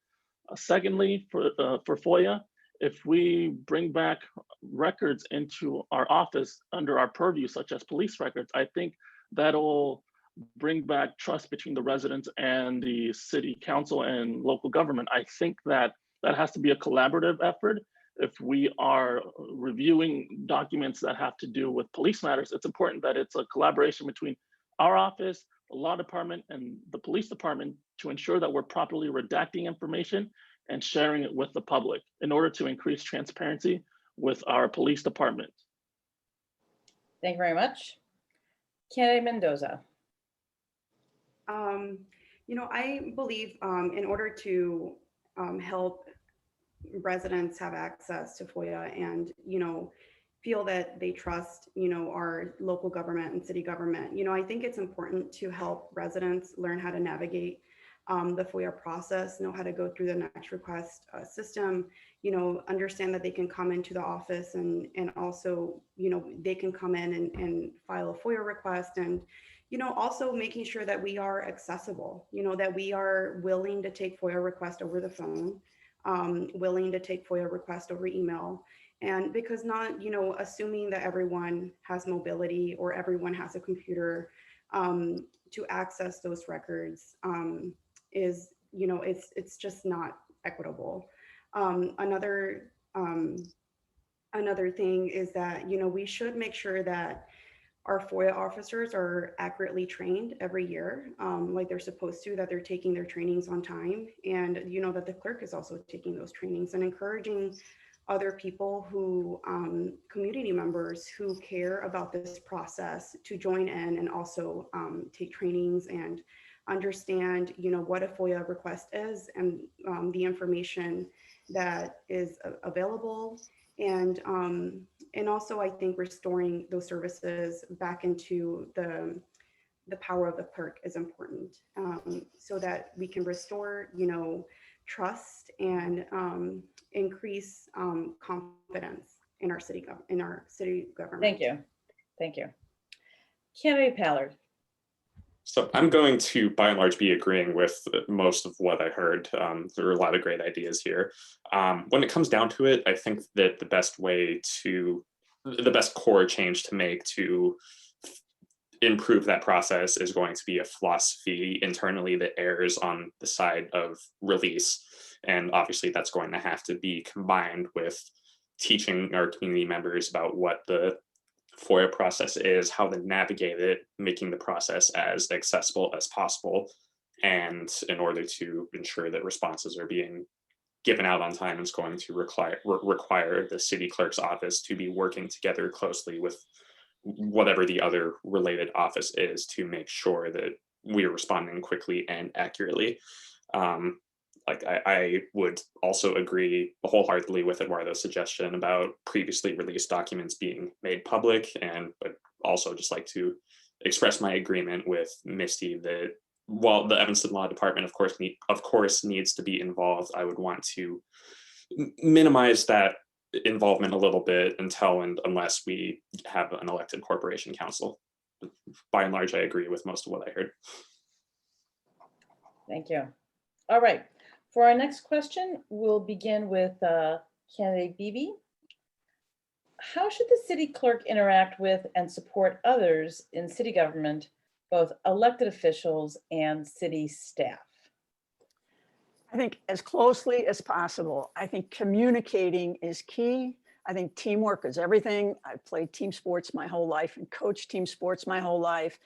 Secondly, for FOIA, if we bring back records into our office under our purview, such as police records, I think that'll bring back trust between the residents and the city council and local government. I think that has to be a collaborative effort. If we are reviewing documents that have to do with police matters, it's important that it's a collaboration between our office, the law department, and the police department to ensure that we're properly redacting information and sharing it with the public in order to increase transparency with our police department. Thank you very much. Candidate Mendoza. I believe in order to help residents have access to FOIA and, feel that they trust, our local government and city government, I think it's important to help residents learn how to navigate the FOIA process, know how to go through the next request system, understand that they can come into the office and also, they can come in and file a FOIA request, and, also making sure that we are accessible, that we are willing to take FOIA requests over the phone, willing to take FOIA requests over email. And because not, assuming that everyone has mobility or everyone has a computer to access those records is, it's just not equitable. Another thing is that, we should make sure that our FOIA officers are accurately trained every year, like they're supposed to, that they're taking their trainings on time, and that the clerk is also taking those trainings and encouraging other people who, community members who care about this process to join in and also take trainings and understand, what a FOIA request is and the information that is available. And also, I think restoring those services back into the power of the clerk is important, so that we can restore, trust and increase confidence in our city government. Thank you. Thank you. Candidate Pallard. So I'm going to, by and large, be agreeing with most of what I heard. There are a lot of great ideas here. When it comes down to it, I think that the best core change to make to improve that process is going to be a philosophy internally that errs on the side of release. And obviously that's going to have to be combined with teaching our community members about what the FOIA process is, how to navigate it, making the process as accessible as possible, and in order to ensure that responses are being given out on time, it's going to require the city clerk's office to be working together closely with whatever the other related office is to make sure that we are responding quickly and accurately. like I would also agree wholeheartedly with Eduardo's suggestion about previously released documents being made public, and would also just like to express my agreement with Misty that while the Evanston Law Department, of course, needs to be involved, I would want to minimize that involvement a little bit unless we have an elected corporation council. By and large, I agree with most of what I heard. Thank you. All right. For our next question, we'll begin with candidate Beebe. How should the city clerk interact with and support others in city government, both elected officials and city staff? I think as closely as possible. I think communicating is key. I think teamwork is everything. I've played team sports my whole life and coached team sports my whole life.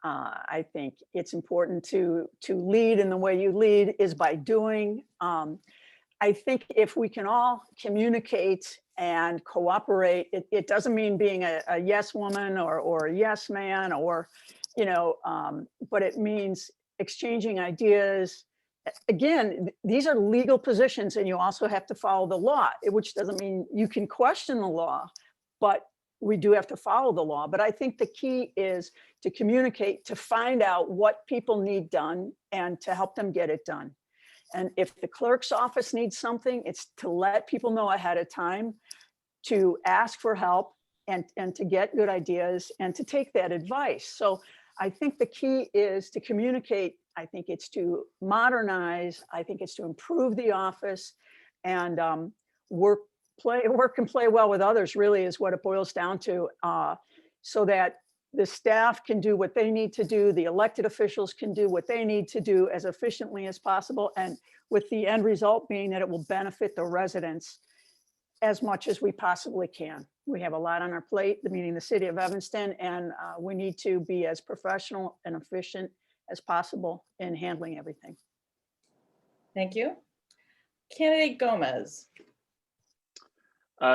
I think it's important to lead, and the way you lead is by doing. I think if we can all communicate and cooperate, it doesn't mean being a yes woman or a yes man, or, but it means exchanging ideas. Again, these are legal positions, and you also have to follow the law, which doesn't mean you can question the law, but we do have to follow the law. But I think the key is to communicate, to find out what people need done and to help them get it done. And if the clerk's office needs something, it's to let people know ahead of time, to ask for help and to get good ideas and to take that advice. So I think the key is to communicate. I think it's to modernize. I think it's to improve the office, and work and play well with others, really is what it boils down to, so that the staff can do what they need to do, the elected officials can do what they need to do as efficiently as possible, and with the end result being that it will benefit the residents as much as we possibly can. We have a lot on our plate, meaning the city of Evanston, and we need to be as professional and efficient as possible in handling everything. Thank you. Candidate Gomez.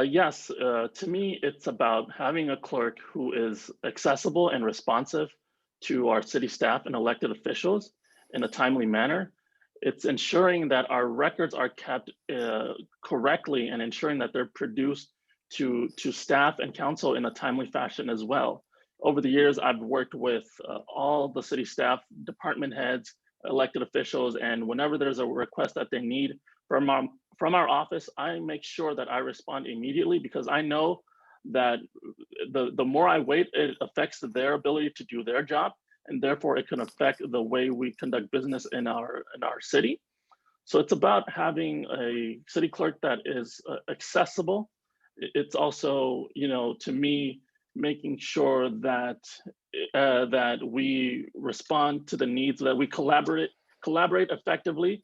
Yes, to me, it's about having a clerk who is accessible and responsive to our city staff and elected officials in a timely manner. It's ensuring that our records are kept correctly and ensuring that they're produced to staff and council in a timely fashion as well. Over the years, I've worked with all the city staff, department heads, elected officials, and whenever there's a request that they need from our office, I make sure that I respond immediately, because I know that the more I wait, it affects their ability to do their job, and therefore it can affect the way we conduct business in our city. So it's about having a city clerk that is accessible. It's also, to me, making sure that that we respond to the needs, that we collaborate effectively,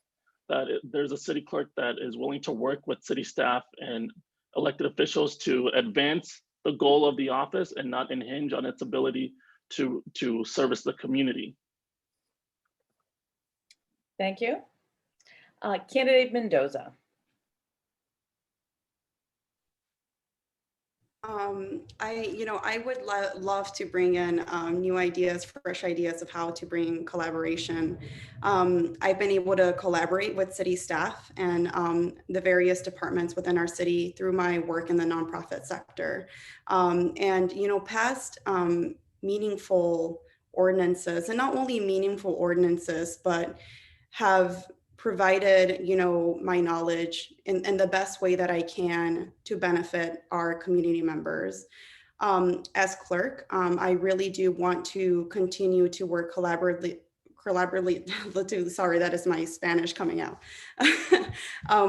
that there's a city clerk that is willing to work with city staff and elected officials to advance the goal of the office and not hinge on its ability to service the community. Thank you. Candidate Mendoza. I would love to bring in new ideas, fresh ideas of how to bring collaboration. I've been able to collaborate with city staff and the various departments within our city through my work in the nonprofit sector. Past meaningful ordinances, and not only meaningful ordinances, but have provided, my knowledge in the best way that I can to benefit our community members. As clerk, I really do want to continue to work collaboratively, sorry, that is my Spanish coming out,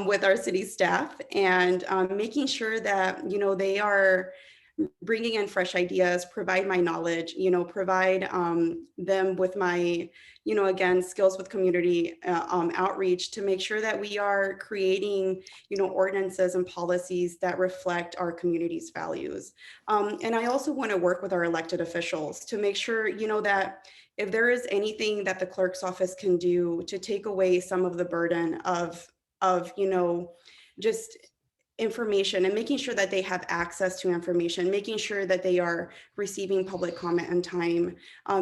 with our city staff, and making sure that, they are bringing in fresh ideas, provide my knowledge, provide them with my, again, skills with community outreach, to make sure that we are creating, ordinances and policies that reflect our community's values. And I also want to work with our elected officials to make sure, that if there is anything that the clerk's office can do to take away some of the burden of just information and making sure that they have access to information, making sure that they are receiving public comment on time,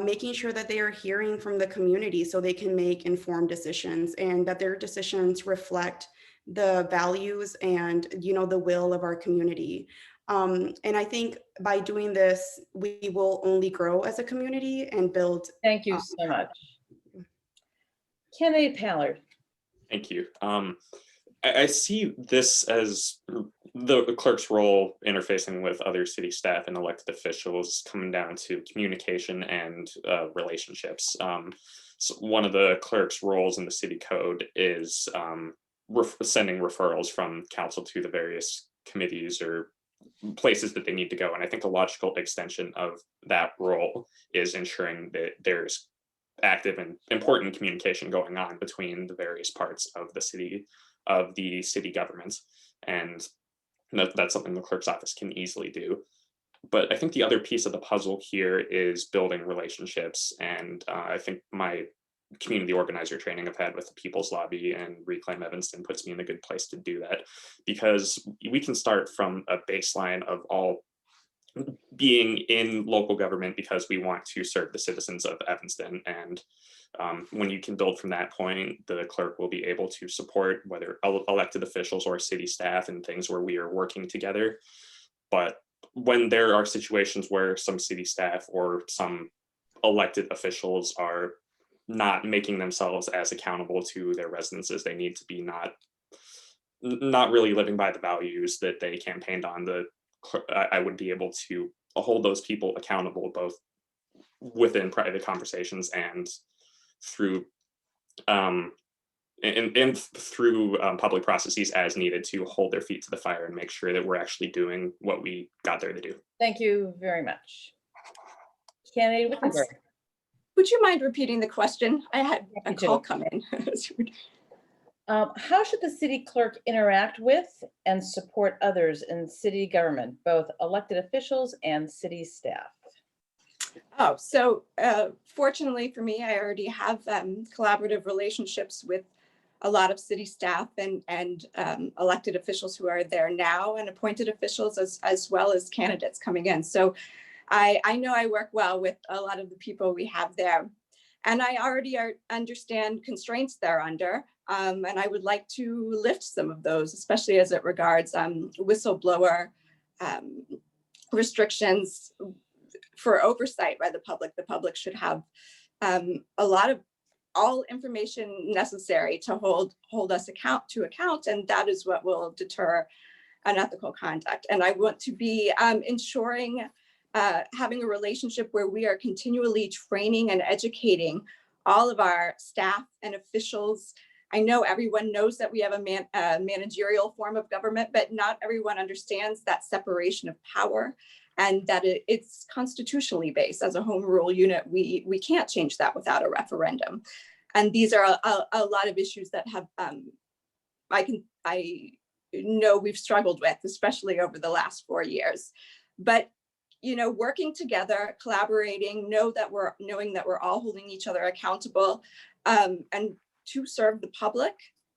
making sure that they are hearing from the community so they can make informed decisions and that their decisions reflect the values and, the will of our community. And I think by doing this, we will only grow as a community and build. Thank you so much. Candidate Pallard. Thank you. I see this as the clerk's role interfacing with other city staff and elected officials coming down to communication and relationships. So one of the clerk's roles in the city code is sending referrals from council to the various committees or places that they need to go. And I think a logical extension of that role is ensuring that there's active and important communication going on between the various parts of the city government. And that's something the clerk's office can easily do. But I think the other piece of the puzzle here is building relationships. And I think my community organizer training I've had with the People's Lobby and Reclaim Evanston puts me in a good place to do that, because we can start from a baseline of all being in local government because we want to serve the citizens of Evanston. And when you can build from that point, the clerk will be able to support whether elected officials or city staff and things where we are working together. But when there are situations where some city staff or some elected officials are not making themselves as accountable to their residents as they need to be, not really living by the values that they campaigned on, I would be able to hold those people accountable both within private conversations and through through public processes as needed to hold their feet to the fire and make sure that we're actually doing what we got there to do. Thank you very much. Candidate Wittenberg. Would you mind repeating the question? I had a Happy to. call come in. How should the city clerk interact with and support others in city government, both elected officials and city staff? Oh, so fortunately for me, I already have collaborative relationships with a lot of city staff and elected officials who are there now and appointed officials as well as candidates coming in. So I know I work well with a lot of the people we have there. And I already understand constraints they're under. And I would like to lift some of those, especially as it regards whistleblower restrictions for oversight by the public. The public should have a lot of all information necessary to hold us to account. And that is what will deter unethical conduct. And I want to be ensuring having a relationship where we are continually training and educating all of our staff and officials. I know everyone knows that we have a managerial form of government, but not everyone understands that separation of power and that it's constitutionally based. As a home rule unit, we can't change that without a referendum. And these are a lot of issues that have I know we've struggled with, especially over the last 4 years. But working together, collaborating, knowing that we're all holding each other accountable, and to serve the public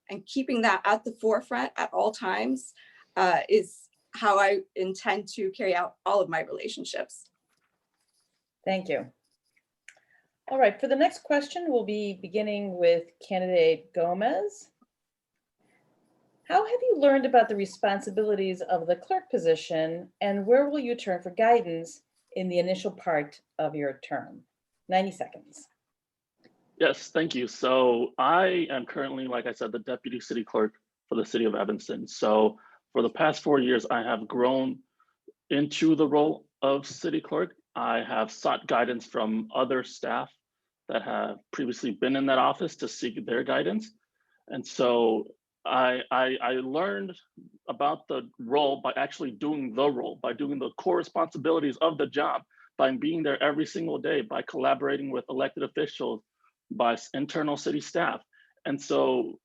and keeping that at the forefront at all times is how I intend to carry out all of my relationships. Thank you. All right, for the next question, we'll be beginning with candidate Gomez. How have you learned about the responsibilities of the clerk position, and where will you turn for guidance in the initial part of your term? 90 seconds. Yes, thank you. So I am currently, like I said, the deputy city clerk for the city of Evanston. So for the past 4 years, I have grown into the role of city clerk. I have sought guidance from other staff that have previously been in that office to seek their guidance. And so I learned about the role by actually doing the role, by doing the core responsibilities of the job, by being there every single day, by collaborating with elected officials, by internal city staff. And so,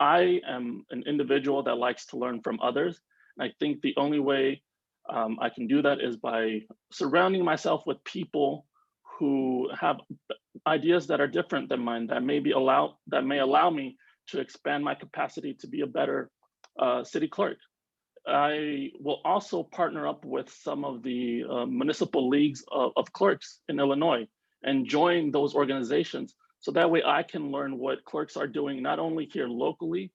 I am an individual that likes to learn from others. And I think the only way I can do that is by surrounding myself with people who have ideas that are different than mine, that may allow me to expand my capacity to be a better city clerk. I will also partner up with some of the municipal leagues of clerks in Illinois and join those organizations. So that way I can learn what clerks are doing, not only here locally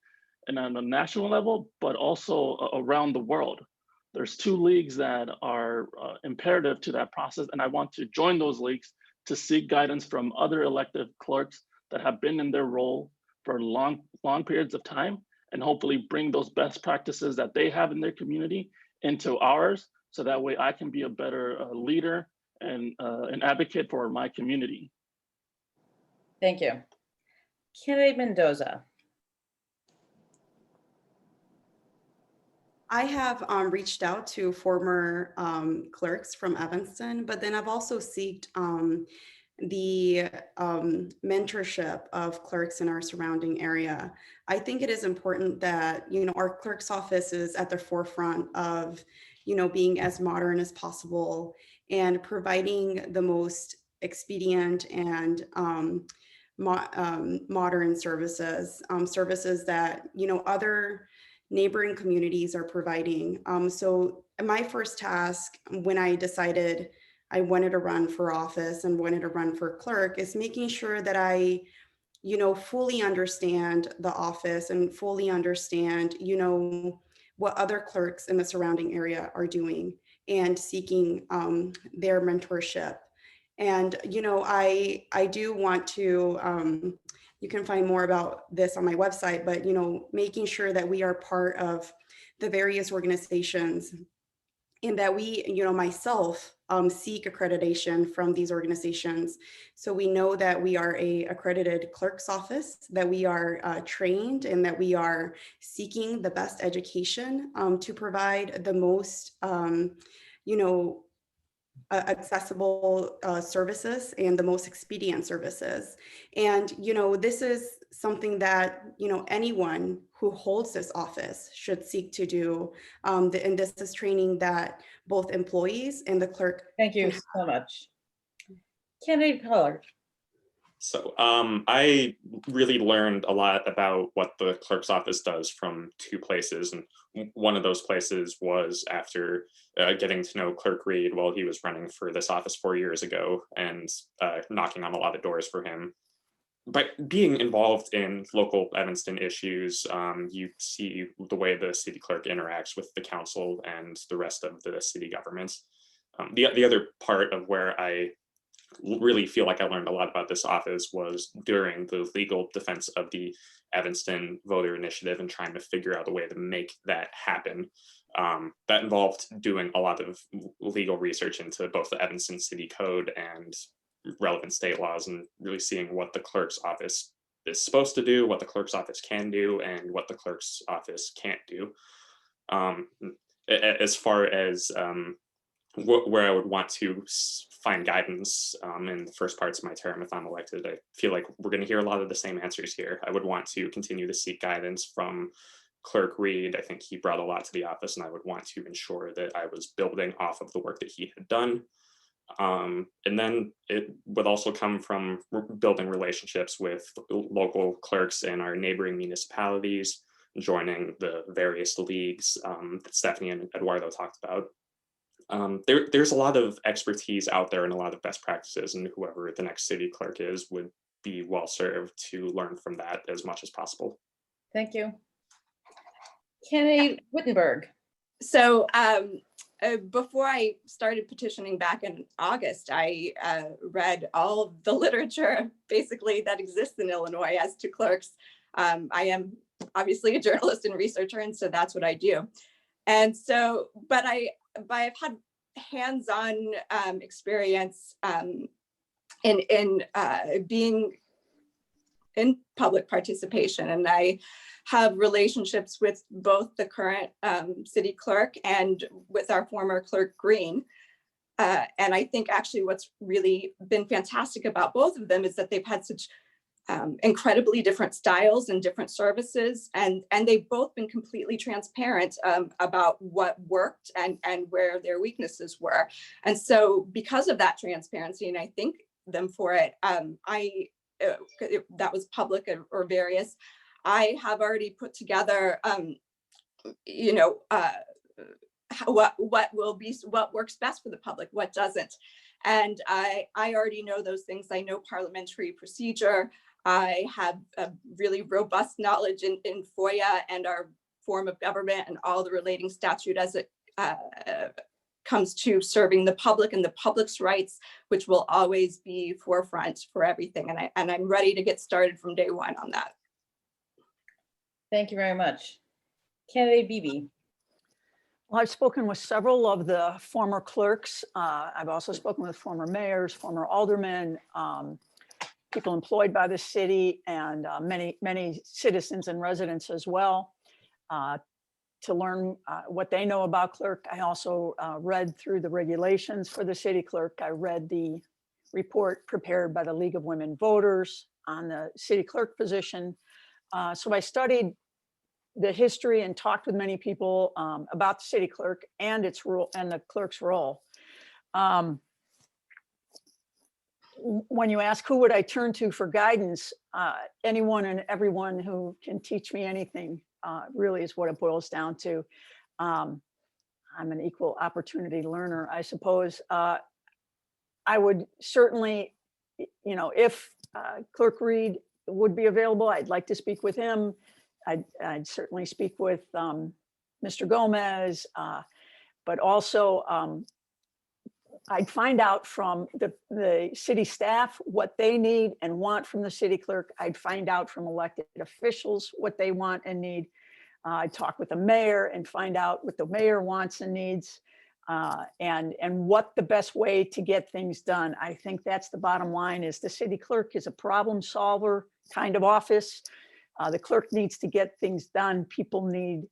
and on a national level, but also around the world. There's 2 leagues that are imperative to that process. And I want to join those leagues to seek guidance from other elected clerks that have been in their role for long periods of time, and hopefully bring those best practices that they have in their community into ours. So that way I can be a better leader and an advocate for my community. Thank you. Candidate Mendoza. I have reached out to former clerks from Evanston, but then I've also sought the mentorship of clerks in our surrounding area. I think it is important that, our clerk's office is at the forefront of, being as modern as possible and providing the most expedient and modern services, services that, other neighboring communities are providing. So my first task when I decided I wanted to run for office and wanted to run for clerk is making sure that I, fully understand the office and fully understand, what other clerks in the surrounding area are doing and seeking their mentorship. And, I do want to, you can find more about this on my website, but, making sure that we are part of the various organizations and that we, myself, seek accreditation from these organizations. So we know that we are a accredited clerk's office, that we are trained, and that we are seeking the best education to provide the most, accessible services and the most expedient services. And, this is something that, anyone who holds this office should seek to do. And this is training that both employees and the clerk. Thank you so much. Candidate Pollard. So I really learned a lot about what the clerk's office does from 2 places. And one of those places was after getting to know Clerk Reed while he was running for this office 4 years ago and knocking on a lot of doors for him. By being involved in local Evanston issues, you see the way the city clerk interacts with the council and the rest of the city government. The other part of where I really feel like I learned a lot about this office was during the legal defense of the Evanston voter initiative and trying to figure out a way to make that happen. That involved doing a lot of legal research into both the Evanston City Code and relevant state laws, and really seeing what the clerk's office is supposed to do, what the clerk's office can do, and what the clerk's office can't do. As far as where I would want to find guidance in the first parts of my term if I'm elected, I feel like we're going to hear a lot of the same answers here. I would want to continue to seek guidance from Clerk Reed. I think he brought a lot to the office, and I would want to ensure that I was building off of the work that he had done. And then it would also come from building relationships with local clerks in our neighboring municipalities, joining the various leagues that Stephanie and Eduardo talked about. There's a lot of expertise out there and a lot of best practices, and whoever the next city clerk is would be well served to learn from that as much as possible. Thank you. Candidate Wittenberg. So before I started petitioning back in August, I read all of the literature basically that exists in Illinois as to clerks. I am obviously a journalist and researcher, and so that's what I do. And so, but I've had hands-on experience in being in public participation, and I have relationships with both the current city clerk and with our former clerk Green. And I think actually what's really been fantastic about both of them is that they've had such incredibly different styles and different services, and they've both been completely transparent about what worked and where their weaknesses were. And so because of that transparency, and I thank them for it, that was public or various, I have already put together what works best for the public, what doesn't. And I already know those things. I know parliamentary procedure. I have a really robust knowledge in Foia and our form of government and all the relating statute as it comes to serving the public and the public's rights, which will always be forefront for everything. And I'm ready to get started from day one on that. Thank you very much. Candidate Beebe. Well, I've spoken with several of the former clerks. I've also spoken with former mayors, former aldermen, people employed by the city, and many citizens and residents as well, to learn what they know about clerk. I also read through the regulations for the city clerk. I read the report prepared by the League of Women Voters on the city clerk position. So I studied the history and talked with many people about the city clerk and its role and the clerk's role. When you ask who would I turn to for guidance, anyone and everyone who can teach me anything really is what it boils down to. I'm an equal opportunity learner, I suppose. I would certainly, if Clerk Reed would be available, I'd like to speak with him. I'd certainly speak with Mr. Gomez, but also I'd find out from the city staff what they need and want from the city clerk. I'd find out from elected officials what they want and need. I'd talk with the mayor and find out what the mayor wants and needs, and what the best way to get things done. I think that's the bottom line. Is the city clerk is a problem solver kind of office. The clerk needs to get things done. People need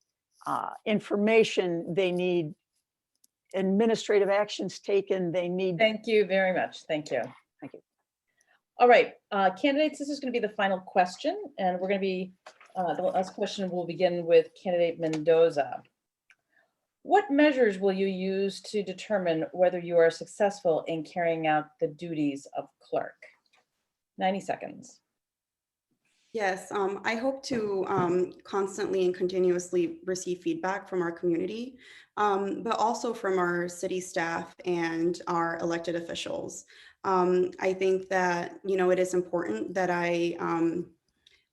information. They need administrative actions taken. They need. Thank you very much. Thank you. Thank you. All right, candidates, this is going to be the final question, and we're going to be, the last question will begin with candidate Mendoza. What measures will you use to determine whether you are successful in carrying out the duties of clerk? 90 seconds. Yes, I hope to constantly and continuously receive feedback from our community, but also from our city staff and our elected officials. I think that, it is important that I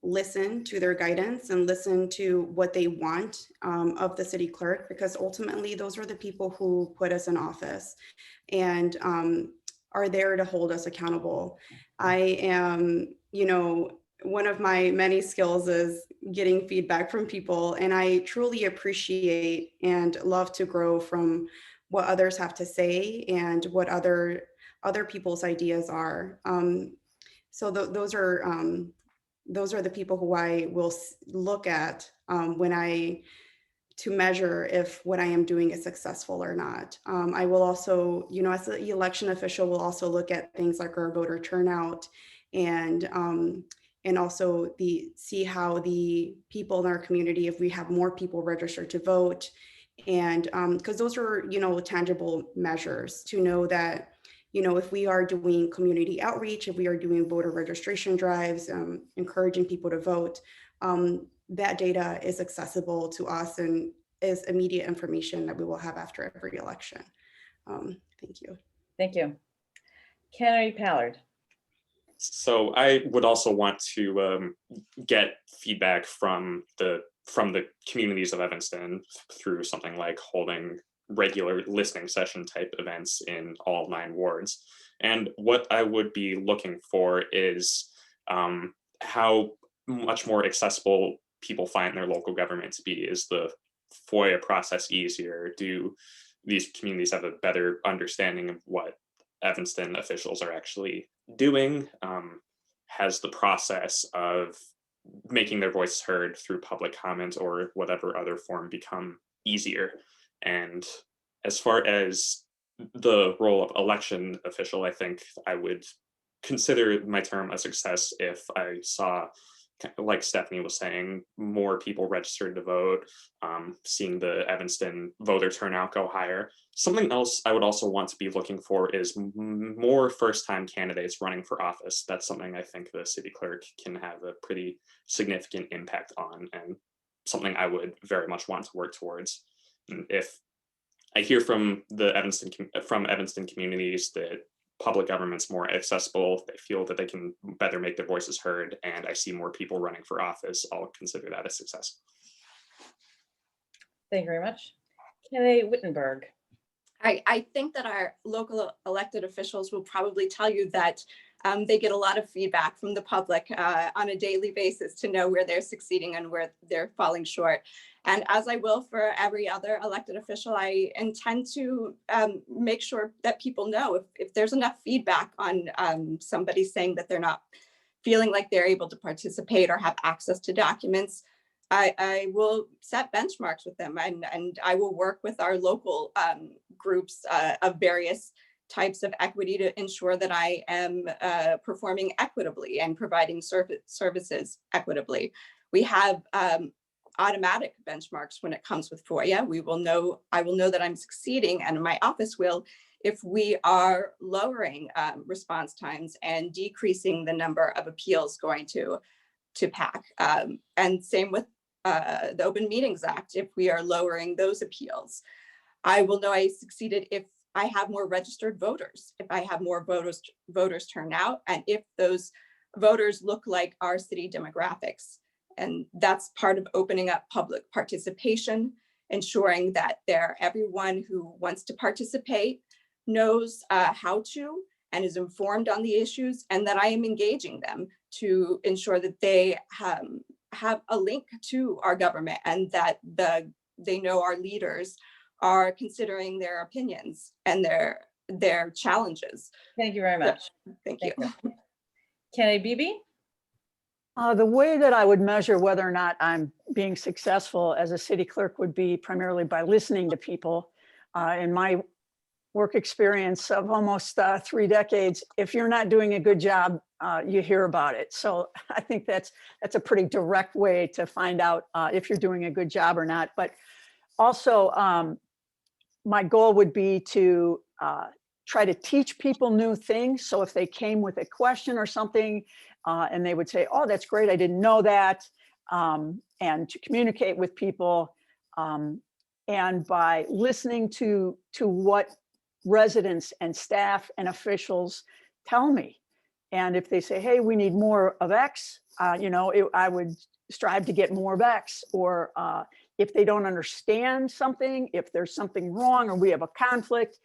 listen to their guidance and listen to what they want of the city clerk, because ultimately those are the people who put us in office and are there to hold us accountable. I am, one of my many skills is getting feedback from people, and I truly appreciate and love to grow from what others have to say and what other people's ideas are. So those are the people who I will look at to measure if what I am doing is successful or not. I will also, as the election official, will also look at things like our voter turnout and also see how the people in our community, if we have more people registered to vote, and because those are, tangible measures to know that, if we are doing community outreach, if we are doing voter registration drives, encouraging people to vote, that data is accessible to us and is immediate information that we will have after every election. Thank you. Thank you. Candidate Pallard. So I would also want to get feedback from the communities of Evanston through something like holding regular listening session type events in all 9 wards. And what I would be looking for is how much more accessible people find their local government to be. Is the FOIA process easier? Do these communities have a better understanding of what Evanston officials are actually doing? Has the process of making their voice heard through public comment or whatever other form become easier? And as far as the role of election official, I think I would consider my term a success if I saw, like Stephanie was saying, more people registered to vote, seeing the Evanston voter turnout go higher. Something else I would also want to be looking for is more first-time candidates running for office. That's something I think the city clerk can have a pretty significant impact on, and something I would very much want to work towards. If I hear from the Evanston communities that public government's more accessible, they feel that they can better make their voices heard, and I see more people running for office, I'll consider that a success. Thank you very much. Candidate Wittenberg. I think that our local elected officials will probably tell you that they get a lot of feedback from the public on a daily basis to know where they're succeeding and where they're falling short. And as I will for every other elected official, I intend to make sure that people know if there's enough feedback on somebody saying that they're not feeling like they're able to participate or have access to documents, I will set benchmarks with them, and I will work with our local groups of various types of equity to ensure that I am performing equitably and providing services equitably. We have automatic benchmarks when it comes with Foia. I will know that I'm succeeding, and my office will, if we are lowering response times and decreasing the number of appeals going to PAC. And same with the Open Meetings Act, if we are lowering those appeals. I will know I succeeded if I have more registered voters, if I have more voters turn out, and if those voters look like our city demographics. And that's part of opening up public participation, ensuring that everyone who wants to participate knows how to and is informed on the issues, and that I am engaging them to ensure that they have a link to our government, and that they know our leaders are considering their opinions and their challenges. Thank you very much. Thank you. Candidate Beebe. The way that I would measure whether or not I'm being successful as a city clerk would be primarily by listening to people. In my work experience of almost 3 decades, if you're not doing a good job, you hear about it. So I think that's a pretty direct way to find out if you're doing a good job or not. But also, my goal would be to try to teach people new things. So if they came with a question or something, and they would say, "Oh, that's great, I didn't know that," and to communicate with people, and by listening to what residents and staff and officials tell me. And if they say, "Hey, we need more of X," I would strive to get more of X. Or if they don't understand something, if there's something wrong or we have a conflict,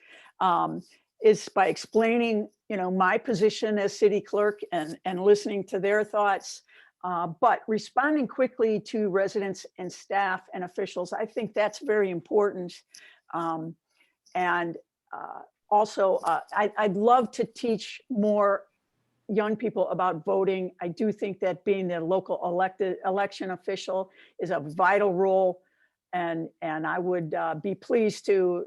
is by explaining, my position as city clerk and listening to their thoughts, but responding quickly to residents and staff and officials. I think that's very important. And also, I'd love to teach more young people about voting. I do think that being the local election official is a vital role. And I would be pleased to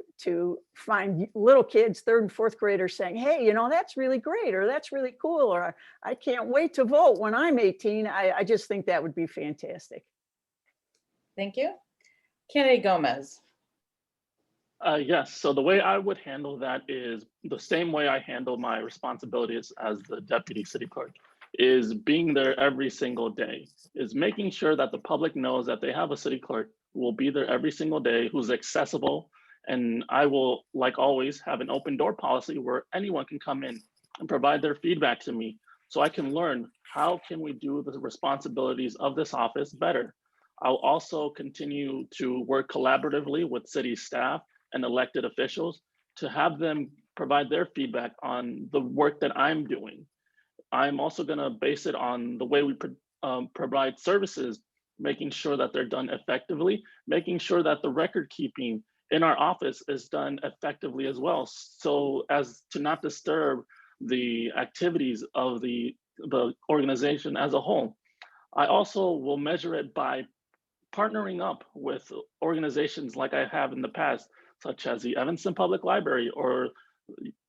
find little kids, 3rd and 4th graders saying, "Hey, that's really great," or "That's really cool," or "I can't wait to vote when I'm 18. I just think that would be fantastic. Thank you. Candidate Gomez. Yes, so the way I would handle that is the same way I handle my responsibilities as the deputy city clerk, is being there every single day, is making sure that the public knows that they have a city clerk who will be there every single day, who's accessible. And I will, like always, have an open door policy where anyone can come in and provide their feedback to me so I can learn how can we do the responsibilities of this office better. I'll also continue to work collaboratively with city staff and elected officials to have them provide their feedback on the work that I'm doing. I'm also going to base it on the way we provide services, making sure that they're done effectively, making sure that the record keeping in our office is done effectively as well, so as to not disturb the activities of the organization as a whole. I also will measure it by partnering up with organizations like I have in the past, such as the Evanston Public Library, or,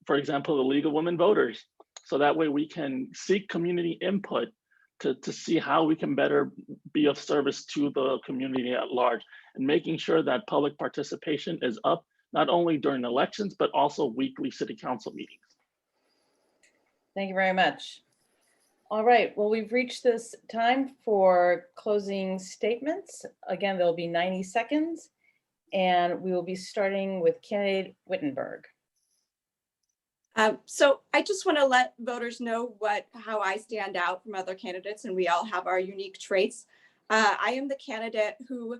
for example, the League of Women Voters. So that way we can seek community input to see how we can better be of service to the community at large, and making sure that public participation is up, not only during elections, but also weekly city council meetings. Thank you very much. All right, well, we've reached this time for closing statements. Again, there'll be 90 seconds. And we will be starting with candidate Wittenberg. So I just want to let voters know how I stand out from other candidates, and we all have our unique traits. I am the candidate who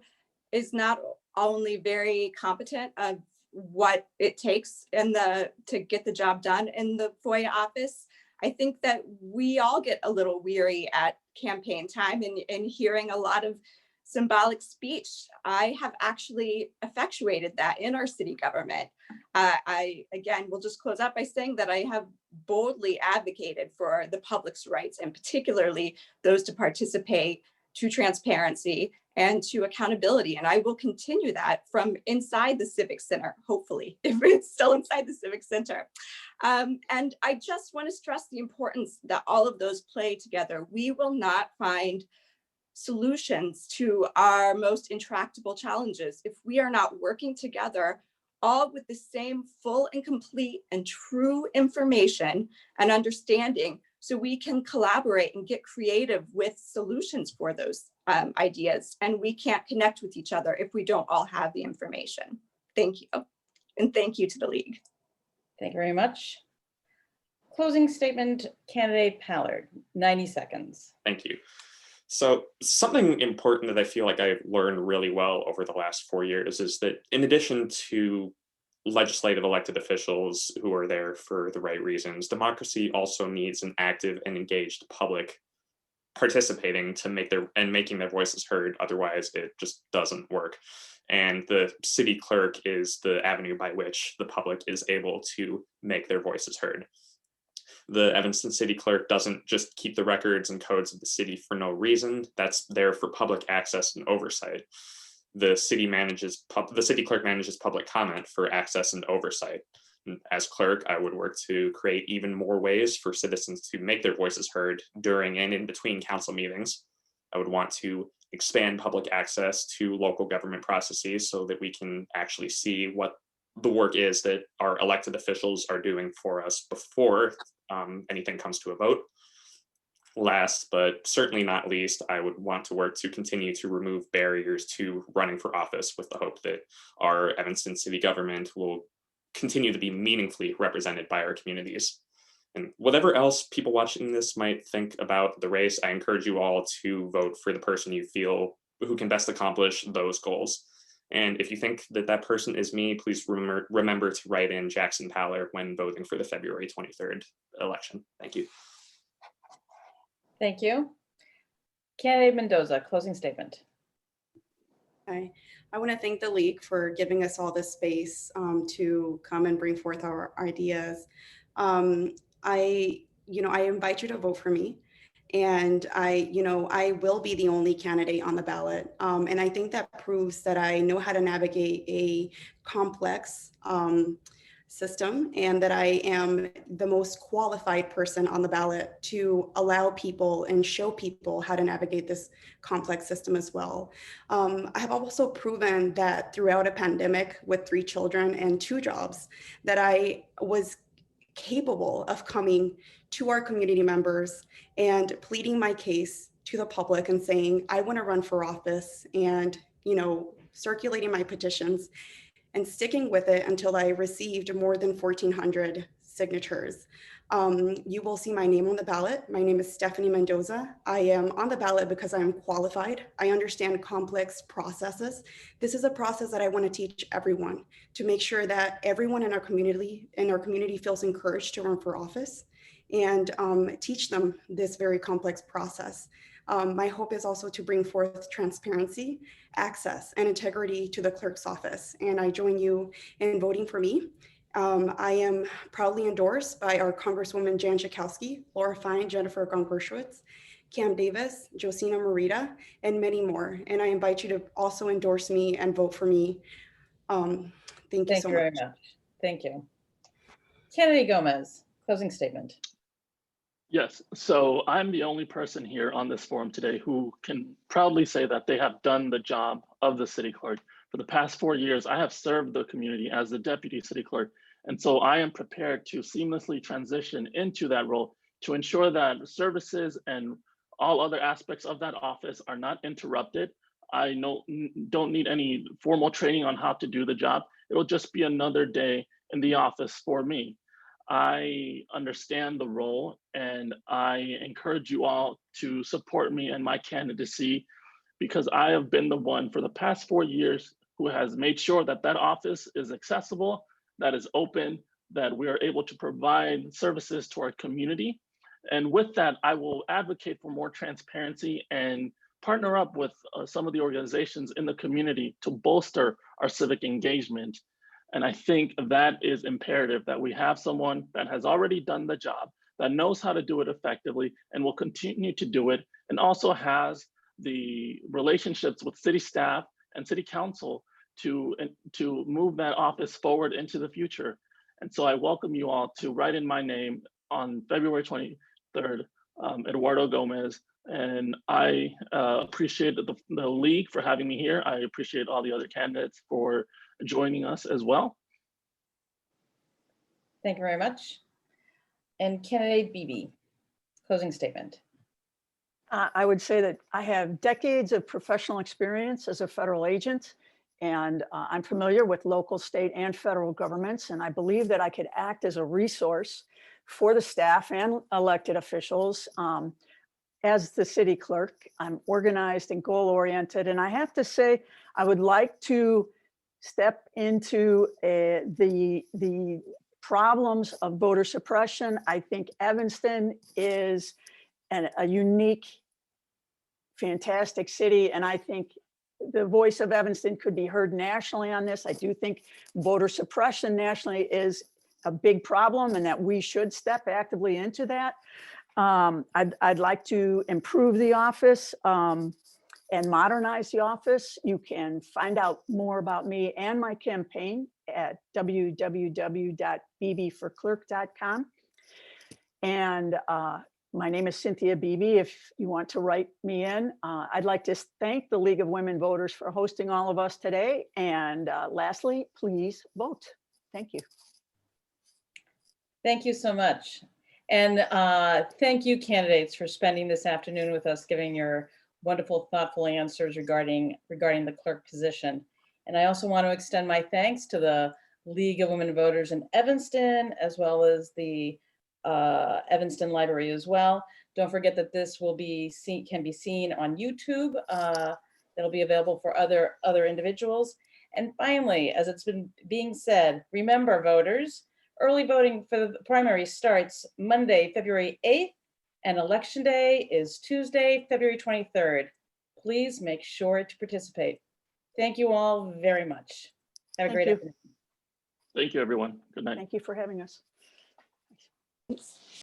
is not only very competent of what it takes to get the job done in the Foia office. I think that we all get a little weary at campaign time and hearing a lot of symbolic speech. I have actually effectuated that in our city government. I, again, will just close out by saying that I have boldly advocated for the public's rights, and particularly those to participate, to transparency, and to accountability. And I will continue that from inside the Civic Center, hopefully, if it's still inside the Civic Center. And I just want to stress the importance that all of those play together. We will not find solutions to our most intractable challenges if we are not working together, all with the same full and complete and true information and understanding, so we can collaborate and get creative with solutions for those ideas. And we can't connect with each other if we don't all have the information. Thank you. And thank you to the League. Thank you very much. Closing statement, candidate Pallard, 90 seconds. Thank you. So something important that I feel like I've learned really well over the last 4 years is that in addition to legislative elected officials who are there for the right reasons, democracy also needs an active and engaged public participating to making their voices heard. Otherwise, it just doesn't work. And the city clerk is the avenue by which the public is able to make their voices heard. The Evanston City Clerk doesn't just keep the records and codes of the city for no reason. That's there for public access and oversight. The city clerk manages public comment for access and oversight. And as clerk, I would work to create even more ways for citizens to make their voices heard during and in between council meetings. I would want to expand public access to local government processes so that we can actually see what the work is that our elected officials are doing for us before anything comes to a vote. Last, but certainly not least, I would want to work to continue to remove barriers to running for office with the hope that our Evanston city government will continue to be meaningfully represented by our communities. And whatever else people watching this might think about the race, I encourage you all to vote for the person you feel who can best accomplish those goals. And if you think that that person is me, please remember to write in Jackson Paller when voting for the February 23rd election. Thank you. Thank you. Candidate Mendoza, closing statement. I want to thank the League for giving us all this space to come and bring forth our ideas. I invite you to vote for me. And I will be the only candidate on the ballot. And I think that proves that I know how to navigate a complex system, and that I am the most qualified person on the ballot to allow people and show people how to navigate this complex system as well. I have also proven that throughout a pandemic with 3 children and 2 jobs, that I was capable of coming to our community members and pleading my case to the public and saying, I want to run for office, and, circulating my petitions and sticking with it until I received more than 1,400 signatures. You will see my name on the ballot. My name is Stephanie Mendoza. I am on the ballot because I'm qualified. I understand complex processes. This is a process that I want to teach everyone, to make sure that everyone in our community feels encouraged to run for office, and teach them this very complex process. My hope is also to bring forth transparency, access, and integrity to the clerk's office. And I join you in voting for me. I am proudly endorsed by our Congresswoman Jan Schakowsky, Laura Fine, Jennifer Gongershwitz, Cam Davis, Josina Morita, and many more. And I invite you to also endorse me and vote for me. Thank you so very much. much. Thank you. Candidate Gomez, closing statement. Yes, so I'm the only person here on this forum today who can proudly say that they have done the job of the city clerk. For the past 4 years, I have served the community as the deputy city clerk. And so I am prepared to seamlessly transition into that role to ensure that services and all other aspects of that office are not interrupted I don't need any formal training on how to do the job. It'll just be another day in the office for me. I understand the role, and I encourage you all to support me and my candidacy, because I have been the one for the past 4 years who has made sure that that office is accessible, that is open, that we are able to provide services to our community. And with that, I will advocate for more transparency and partner up with some of the organizations in the community to bolster our civic engagement. And I think that is imperative, that we have someone that has already done the job, that knows how to do it effectively and will continue to do it, and also has the relationships with city staff and city council to move that office forward into the future. And so I welcome you all to write in my name on February 23rd, Eduardo Gomez. And I appreciate the league for having me here. I appreciate all the other candidates for joining us as well. Thank you very much. And candidate Beebe, closing statement. I would say that I have decades of professional experience as a federal agent, and I'm familiar with local, state, and federal governments, and I believe that I could act as a resource for the staff and elected officials. As the city clerk, I'm organized and goal-oriented, and I have to say, I would like to step into the problems of voter suppression. I think Evanston is a unique, fantastic city, and I think the voice of Evanston could be heard nationally on this. I do think voter suppression nationally is a big problem, and that we should step actively into that. I'd like to improve the office and modernize the office. You can find out more about me and my campaign at www.bbforclerk.com. And my name is Cynthia Beebe. If you want to write me in, I'd like to thank the League of Women Voters for hosting all of us today. And lastly, please vote. Thank you. Thank you so much. And thank you, candidates, for spending this afternoon with us, giving your wonderful, thoughtful answers regarding the clerk position. And I also want to extend my thanks to the League of Women Voters in Evanston, as well as the Evanston Library as well. Don't forget that this can be seen on YouTube. That'll be available for other individuals. And finally, as it's been being said, remember, voters, early voting for the primary starts Monday, February 8th, and Election Day is Tuesday, February 23rd. Please make sure to participate. Thank you all very much. Have a great afternoon. Thank you, everyone. Good night. Thank you for having us.